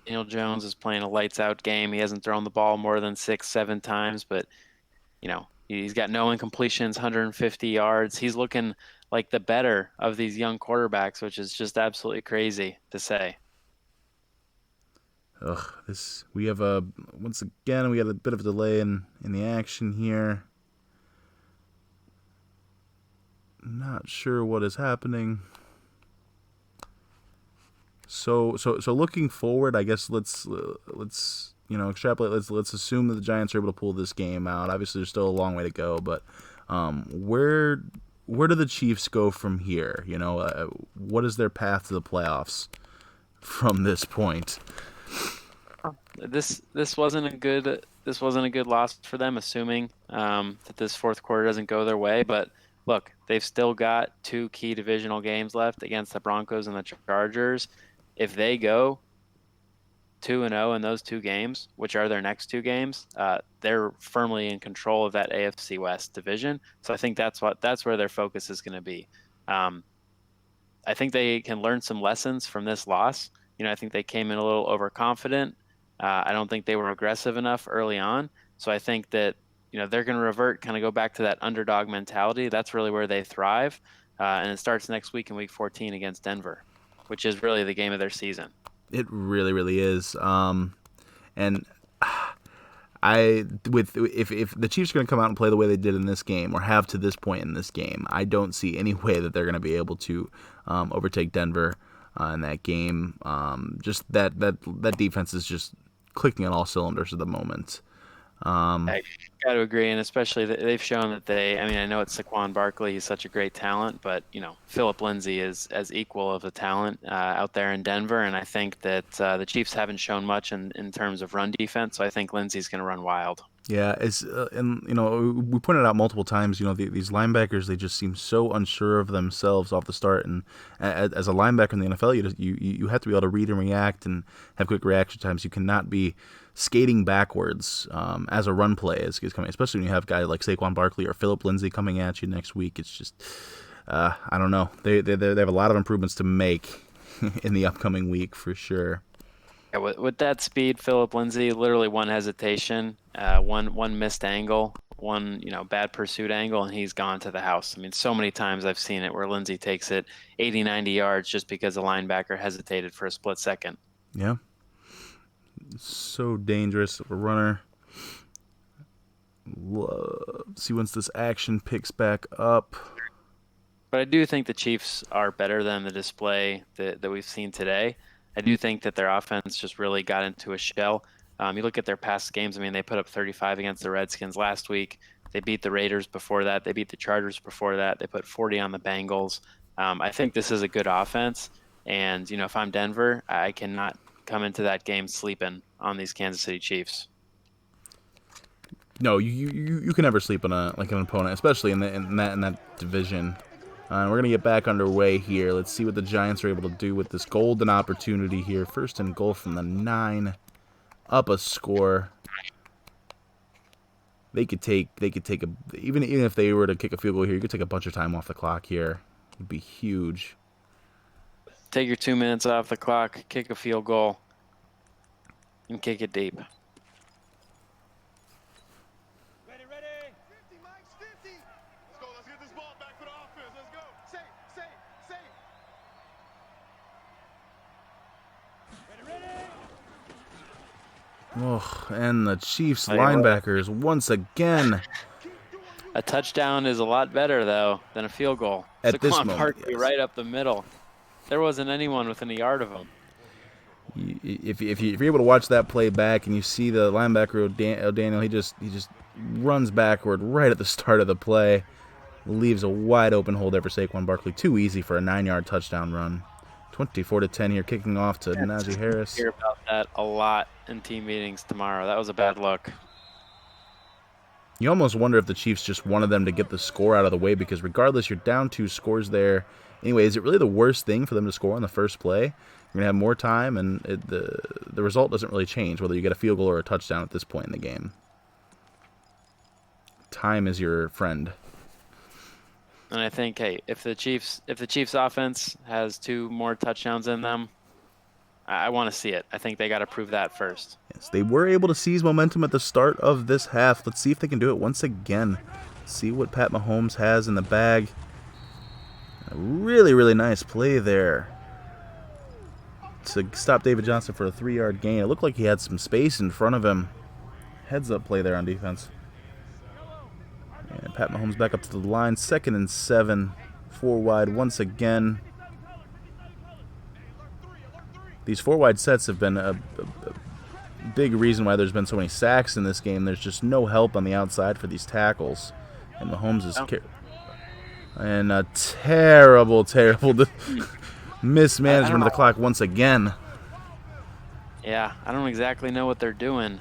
Daniel Jones is playing a lights-out game. He hasn't thrown the ball more than 6-7 times, but, he's got no incompletions, 150 yards. He's looking like the better of these young quarterbacks, which is just absolutely crazy to say. We have a bit of a delay in the action here. Not sure what is happening. So looking forward, I guess let's extrapolate. Let's assume that the Giants are able to pull this game out. Obviously, there's still a long way to go, but where do the Chiefs go from here? What is their path to the playoffs from this point? This wasn't a good loss for them, assuming that this fourth quarter doesn't go their way. But look, they've still got 2 key divisional games left against the Broncos and the Chargers. If they go 2-0 in those 2 games, which are their next 2 games, they're firmly in control of that AFC West division. So I think that's where their focus is going to be. I think they can learn some lessons from this loss. I think they came in a little overconfident. I don't think they were aggressive enough early on. So I think that they're going to revert, kind of go back to that underdog mentality. That's really where they thrive. and it starts next week in Week 14 against Denver, which is really the game of their season. It really, really is. And if the Chiefs are going to come out and play the way they did in this game, or have to this point in this game, I don't see any way that they're going to be able to overtake Denver in that game. Just that defense is just clicking on all cylinders at the moment. I got to agree, and especially they've shown that I know it's Saquon Barkley, he's such a great talent, but Philip Lindsay is as equal of a talent out there in Denver, and I think that the Chiefs haven't shown much in terms of run defense, so I think Lindsay's going to run wild. Yeah, and we pointed out multiple times, these linebackers, they just seem so unsure of themselves off the start, and as a linebacker in the NFL, you have to be able to read and react and have quick reaction times. You cannot be skating backwards as a run play is coming, especially when you have guys like Saquon Barkley or Philip Lindsay coming at you next week. It's just, I don't know. They have a lot of improvements to make in the upcoming week for sure. Yeah, with that speed, Philip Lindsay, literally one hesitation, one missed angle, one bad pursuit angle, and he's gone to the house. I mean, so many times I've seen it where Lindsay takes it 80, 90 yards just because the linebacker hesitated for a split second. Yeah. So dangerous of a runner. See once this action picks back up. But I do think the Chiefs are better than the display that we've seen today. I do think that their offense just really got into a shell. You look at their past games. I mean, they put up 35 against the Redskins last week. They beat the Raiders before that. They beat the Chargers before that. They put 40 on the Bengals. I think this is a good offense. And, if I'm Denver, I cannot come into that game sleeping on these Kansas City Chiefs. No, you can never sleep on an opponent, especially in that division. And we're gonna get back underway here. Let's see what the Giants are able to do with this golden opportunity here. First and goal from the 9, up a score. They could take even if they were to kick a field goal here, you could take a bunch of time off the clock here. It'd be huge. Take your 2 minutes off the clock, kick a field goal, and kick it deep. Ready. 50, Mike, 50. Let's go. Let's get this ball back for the offense. Let's go. Safe. Ready. Oh, and the Chiefs linebackers once again. A touchdown is a lot better, though, than a field goal. At this Saquon moment, Barkley yes. right up the middle. There wasn't anyone within a yard of him. If you're able to watch that play back and you see the linebacker O'Daniel, he just runs backward right at the start of the play, leaves a wide open hole there for Saquon Barkley. Too easy for a 9-yard touchdown run. 24-10 here, kicking off to Najee Harris. Hear about that a lot in team meetings tomorrow. That was a bad look. You almost wonder if the Chiefs just wanted them to get the score out of the way, because regardless, you're down 2 scores there. Anyway, is it really the worst thing for them to score on the first play? You're going to have more time, and the result doesn't really change, whether you get a field goal or a touchdown at this point in the game. Time is your friend. And I think, hey, if the Chiefs offense has 2 more touchdowns in them, I want to see it. I think they got to prove that first. Yes, they were able to seize momentum at the start of this half. Let's see if they can do it once again. See what Pat Mahomes has in the bag. A really, really nice play there to stop David Johnson for a 3-yard gain. It looked like he had some space in front of him. Heads-up play there on defense. And Pat Mahomes back up to the line. 2nd and 7. 4 wide once again. These 4 wide sets have been a big reason why there's been so many sacks in this game. There's just no help on the outside for these tackles. And Mahomes is... And a terrible mismanagement of the clock once again. Yeah, I don't exactly know what they're doing.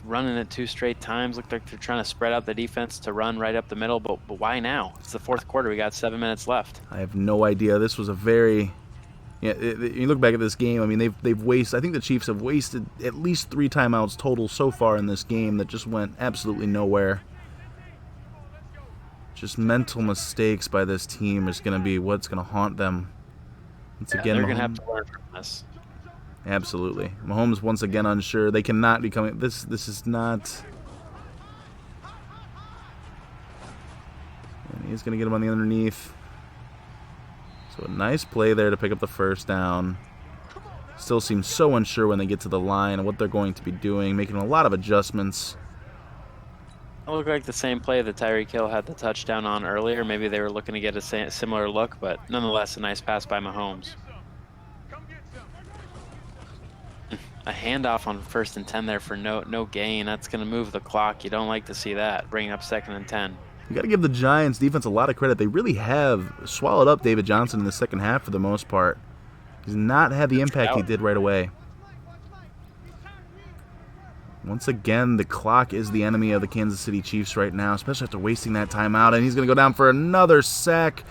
Running it 2 straight times. Looked like they're trying to spread out the defense to run right up the middle, but why now? It's the 4th quarter. We got 7 minutes left. I have no idea. This was a very... Yeah, you look back at this game, I mean, they've wasted... I think the Chiefs have wasted at least 3 timeouts total so far in this game that just went absolutely nowhere. Just mental mistakes by this team is going to be what's going to haunt them. Once again, they're going to have to learn from this. Absolutely. Mahomes once again unsure. They cannot be coming... This is not... And he's going to get him on the underneath. So a nice play there to pick up the first down. Still seems so unsure when they get to the line and what they're going to be doing, making a lot of adjustments. It looked like the same play that Tyreek Hill had the touchdown on earlier. Maybe they were looking to get a similar look, but nonetheless, a nice pass by Mahomes. A handoff on 1st and 10 there for no gain. That's going to move the clock. You don't like to see that. Bringing up 2nd and 10. You got to give the Giants defense a lot of credit. They really have swallowed up David Johnson in the second half for the most part. He's not had the impact he did right away. Once again, the clock is the enemy of the Kansas City Chiefs right now, especially after wasting that timeout. And he's going to go down for another sack.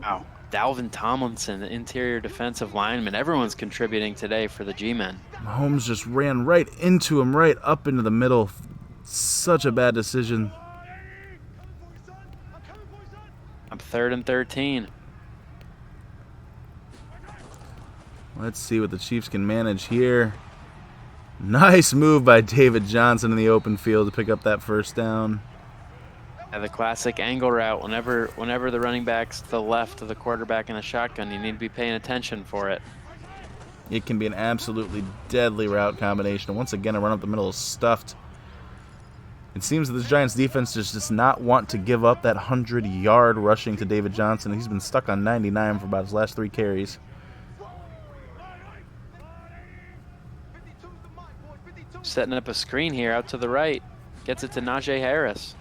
Wow. Dalvin Tomlinson, the interior defensive lineman. Everyone's contributing today for the G-Men. Mahomes just ran right into him, right up into the middle. Such a bad decision. Up 3rd and 13. Let's see what the Chiefs can manage here. Nice move by David Johnson in the open field to pick up that first down. Yeah, the classic angle route. Whenever the running back's to the left of the quarterback in a shotgun, you need to be paying attention for it. It can be an absolutely deadly route combination. And once again, a run up the middle is stuffed. It seems that this Giants defense just does not want to give up that 100-yard rushing to David Johnson. He's been stuck on 99 for about his last 3 carries. Setting up a screen here out to the right. Gets it to Najee Harris.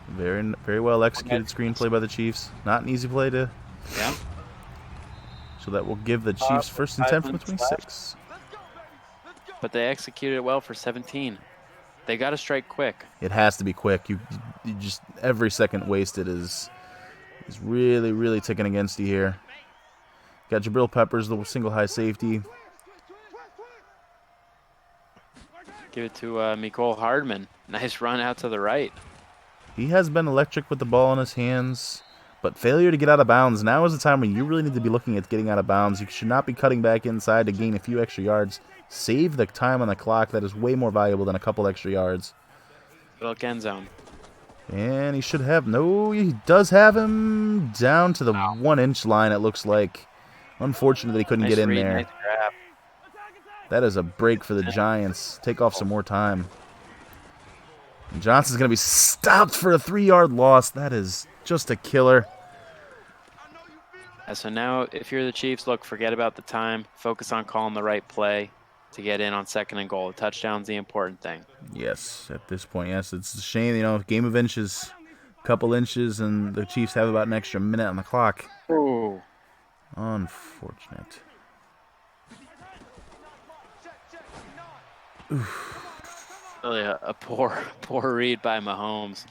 Very, very well executed screenplay by the Chiefs. Not an easy play to. Yeah. So that will give the Chiefs 1st and 10 from the 26. But they executed it well for 17. They got to strike quick. It has to be quick. You just every second wasted is really, really ticking against you here. Got Jabril Peppers, the single high safety. Give it to Mecole Hardman. Nice run out to the right. He has been electric with the ball in his hands, but failure to get out of bounds. Now is the time when you really need to be looking at getting out of bounds. You should not be cutting back inside to gain a few extra yards. Save the time on the clock. That is way more valuable than a couple extra yards. Look, end zone. And he should have, no, he does have him down to the 1-inch line, it looks like. Unfortunate that he couldn't Nice get in read, there. nice grab. That is a break for the Giants. Take off some more time. And Johnson's going to be stopped for a 3-yard loss. That is just a killer. So now, if you're the Chiefs, look, forget about the time. Focus on calling the right play to get in on 2nd and goal. The touchdown's the important thing. Yes, at this point, yes. It's a shame, game of inches. Couple inches, and the Chiefs have about an extra minute on the clock. Ooh. Unfortunate. Really a poor read by Mahomes.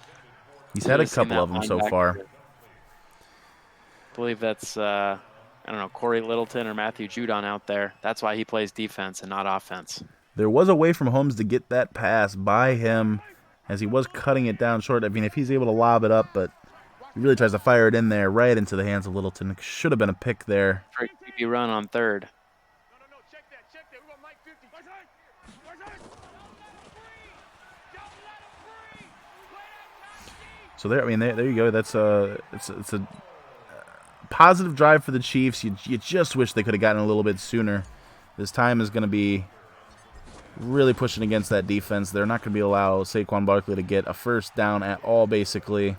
He's had a couple of them so far. I believe that's, I don't know, Corey Littleton or Matthew Judon out there. That's why he plays defense and not offense. There was a way from Holmes to get that pass by him as he was cutting it down short. I mean, if he's able to lob it up, but he really tries to fire it in there right into the hands of Littleton. It should have been a pick there. For a QB run on 3rd. No, check that. We got Mike 50. So there, I mean, there you go. That's it's a positive drive for the Chiefs. You just wish they could have gotten a little bit sooner. This time is going to be really pushing against that defense. They're not going to be allow Saquon Barkley to get a first down at all, basically.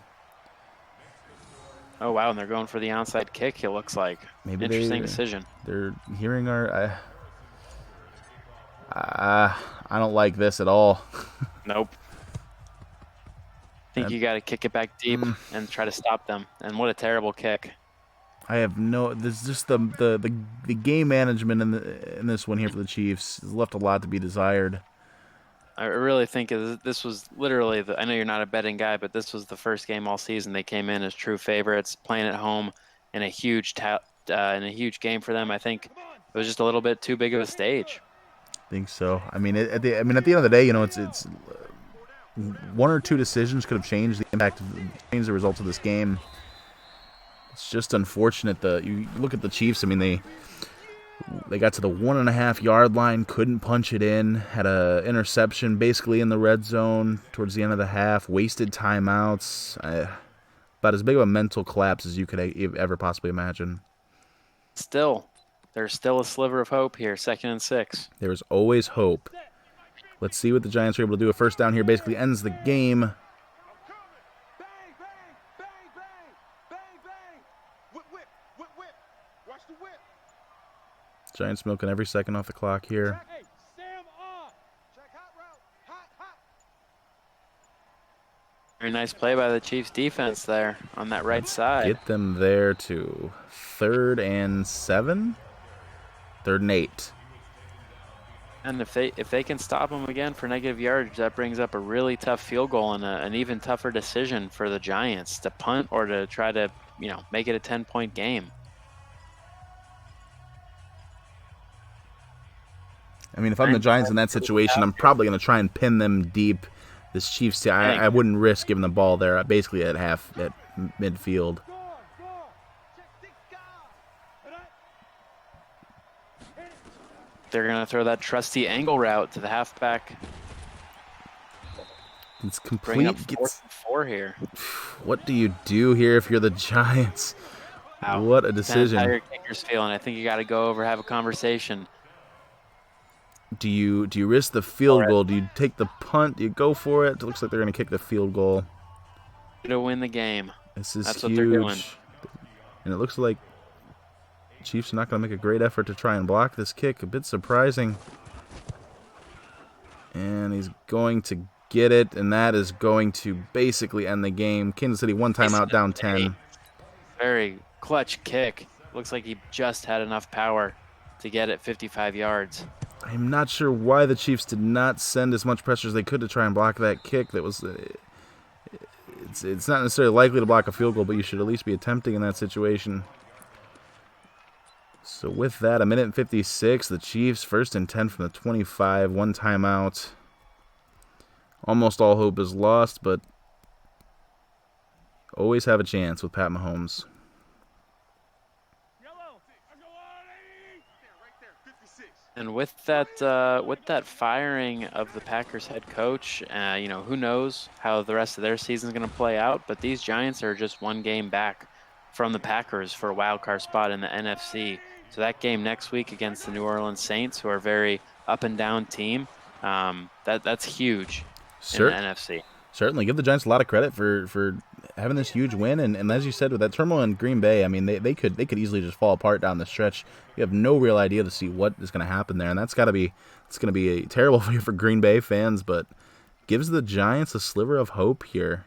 Oh, wow, and they're going for the onside kick, it looks like. Maybe interesting decision. They're hearing our... I don't like this at all. Nope. I think you got to kick it back deep and try to stop them. And what a terrible kick. I have no... There's just the game management in this one here for the Chiefs has left a lot to be desired. I really think this was literally I know you're not a betting guy, but this was the first game all season they came in as true favorites, playing at home in a huge huge game for them. I think it was just a little bit too big of a stage. I think so. I mean, at the end of the day, it's one or two decisions could have changed the impact, changed the results of this game. It's just unfortunate that you look at the Chiefs. I mean, they got to the 1.5-yard line, couldn't punch it in, had a interception basically in the red zone towards the end of the half, wasted timeouts. about as big of a mental collapse as you could ever possibly imagine. Still, there's still a sliver of hope here. 2nd and 6. There is always hope. Let's see what the Giants are able to do. A first down here basically ends the game. I'm coming. Bang, bang, bang, bang, bang, bang. Whip, whip, whip, whip. Watch the whip. Giants milking every second off the clock here. Hey, Sam on. Check hot route. Hot, hot. Very nice play by the Chiefs defense there on that right side. Get them there to 3rd and 7? 3rd and 8. And if they can stop them again for negative yardage, that brings up a really tough field goal and an even tougher decision for the Giants to punt or to try to, make it a 10-point game. I mean, if I'm the Giants in that situation, I'm probably going to try and pin them deep. This Chiefs team, I wouldn't risk giving the ball there, basically at midfield. Score, score. Check six guard. And They're going to throw that trusty angle route to the halfback. It's Bring up complete. 4th and 4 here. What do you do here if you're the Giants? Wow. What a Depends decision. how your kicker's feeling. I think you got to go over, have a conversation. Do you risk the field goal? Do you take the punt? Do you go for it? It looks like they're going to kick the field goal. To win the game. This is That's huge. what they're doing. And it looks like Chiefs are not going to make a great effort to try and block this kick. A bit surprising. And he's going to get it, and that is going to basically end the game. Kansas City one timeout, down 10. Very clutch kick. Looks like he just had enough power to get it 55 yards. I'm not sure why the Chiefs did not send as much pressure as they could to try and block that kick. That was, it's not necessarily likely to block a field goal, but you should at least be attempting in that situation. So with that, 1:56, the Chiefs 1st and 10 from the 25, one timeout. Almost all hope is lost, but always have a chance with Pat Mahomes. yellow. I go on, Right there, 56. And with that firing of the Packers head coach, who knows how the rest of their season is going to play out. But these Giants are just one game back from the Packers for a wild card spot in the NFC. So that game next week against the New Orleans Saints, who are a very up and down team, that's huge in the NFC. Certainly, give the Giants a lot of credit for having this huge win, and as you said, with that turmoil in Green Bay, I mean, they could easily just fall apart down the stretch. You have no real idea to see what is going to happen there, and it's going to be terrible for Green Bay fans, but gives the Giants a sliver of hope here.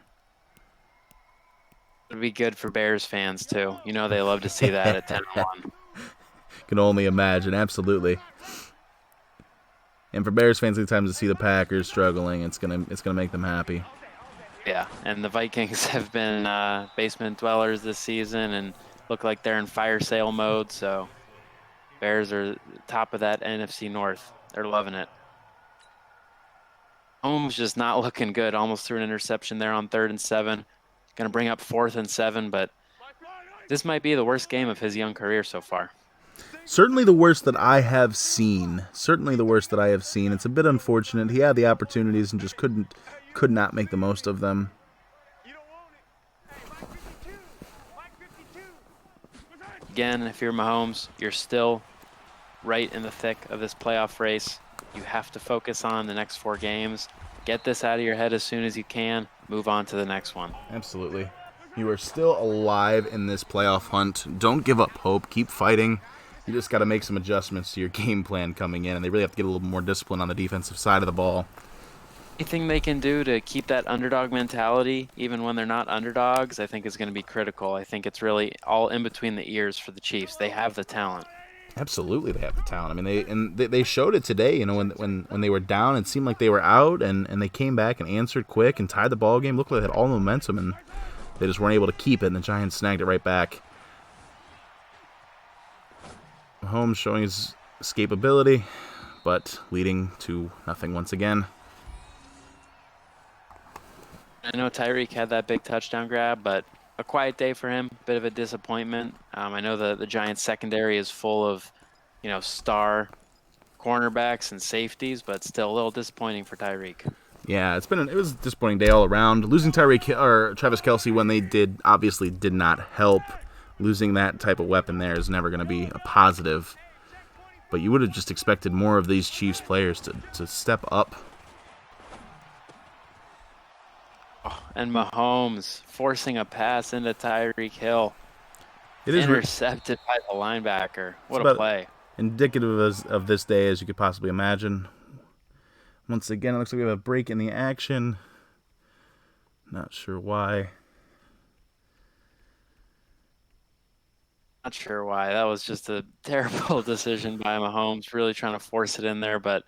It'd be good for Bears fans too. They love to see that at 10-1. Can only imagine, absolutely. And for Bears fans, anytime to see the Packers struggling, it's gonna make them happy. Yeah, and the Vikings have been basement dwellers this season and look like they're in fire sale mode. So Bears are top of that NFC North. They're loving it. Holmes just not looking good. Almost threw an interception there on 3rd and 7. Going to bring up 4th and 7, but this might be the worst game of his young career so far. Certainly the worst that I have seen. It's a bit unfortunate. He had the opportunities and just could not make the most of them. You don't want it. Mike 52. Mike 52. Again, if you're Mahomes, you're still right in the thick of this playoff race. You have to focus on the next 4 games. Get this out of your head as soon as you can. Move on to the next one. Absolutely. You are still alive in this playoff hunt. Don't give up hope. Keep fighting. You just got to make some adjustments to your game plan coming in, and they really have to get a little more discipline on the defensive side of the ball. Anything they can do to keep that underdog mentality, even when they're not underdogs, I think is going to be critical. I think it's really all in between the ears for the Chiefs. They have the talent. Absolutely, they have the talent. I mean, they showed it today. When they were down, it seemed like they were out, and they came back and answered quick and tied the ball game. Looked like they had all the momentum, and they just weren't able to keep it. And the Giants snagged it right back. Mahomes showing his escapability, but leading to nothing once again. I know Tyreek had that big touchdown grab, but a quiet day for him. Bit of a disappointment. I know the Giants secondary is full of, star cornerbacks and safeties, but still a little disappointing for Tyreek. Yeah, it was a disappointing day all around. Losing Travis Kelce when they obviously did not help. Losing that type of weapon there is never going to be a positive. But you would have just expected more of these Chiefs players to step up. Oh, and Mahomes forcing a pass into Tyreek Hill. It is intercepted by the linebacker. What a play. Indicative of this day as you could possibly imagine. Once again, it looks like we have a break in the action. Not sure why. Not sure why. That was just a terrible decision by Mahomes, really trying to force it in there. But,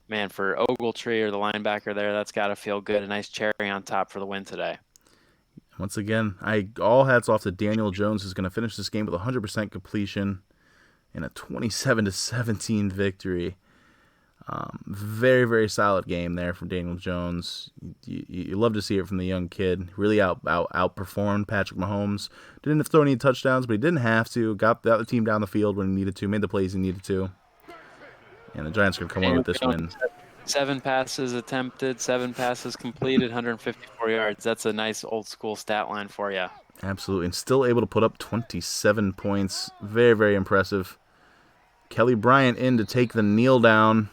man, for Ogletree or the linebacker there, that's got to feel good. A nice cherry on top for the win today. Once again, all hats off to Daniel Jones, who's going to finish this game with 100% completion in a 27-17 victory. Very, very solid game there from Daniel Jones. You love to see it from the young kid. Really outperformed Patrick Mahomes. Didn't have to throw any touchdowns, but he didn't have to. Got the team down the field when he needed to. Made the plays he needed to. And the Giants are going to come away with this win. 7 passes attempted, 7 passes completed, 154 yards. That's a nice old school stat line for you. Absolutely. And still able to put up 27 points. Very, very impressive. Kelly Bryant in to take the kneel down.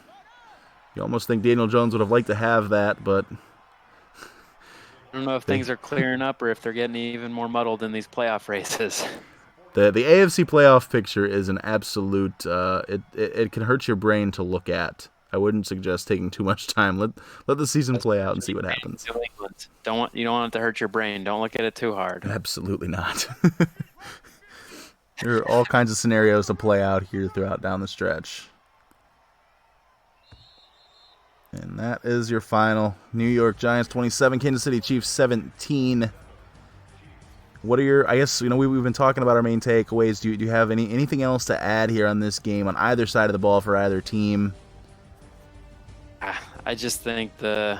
You almost think Daniel Jones would have liked to have that, but I don't know if things are clearing up or if they're getting even more muddled in these playoff races. The AFC playoff picture is an absolute it can hurt your brain to look at. I wouldn't suggest taking too much time. Let the season play out and see what happens. You don't want it to hurt your brain. Don't look at it too hard. Absolutely not. There are all kinds of scenarios to play out here throughout down the stretch. And that is your final. New York Giants 27, Kansas City Chiefs 17. What are your, I guess, we've been talking about our main takeaways. Do you have anything else to add here on this game on either side of the ball for either team? I just think the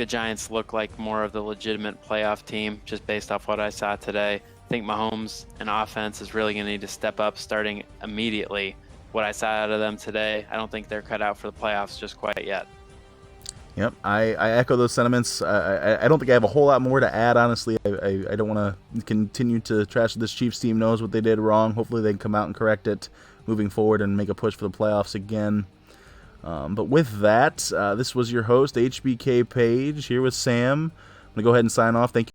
Giants look like more of the legitimate playoff team just based off what I saw today. I think Mahomes and offense is really going to need to step up starting immediately. What I saw out of them today, I don't think they're cut out for the playoffs just quite yet. Yep, I echo those sentiments. I don't think I have a whole lot more to add, honestly. I don't want to continue to trash this Chiefs team. Knows what they did wrong. Hopefully they can come out and correct it moving forward and make a push for the playoffs again. But with that, this was your host, HBK Page, here with Sam. I'm going to go ahead and sign off. Thank you.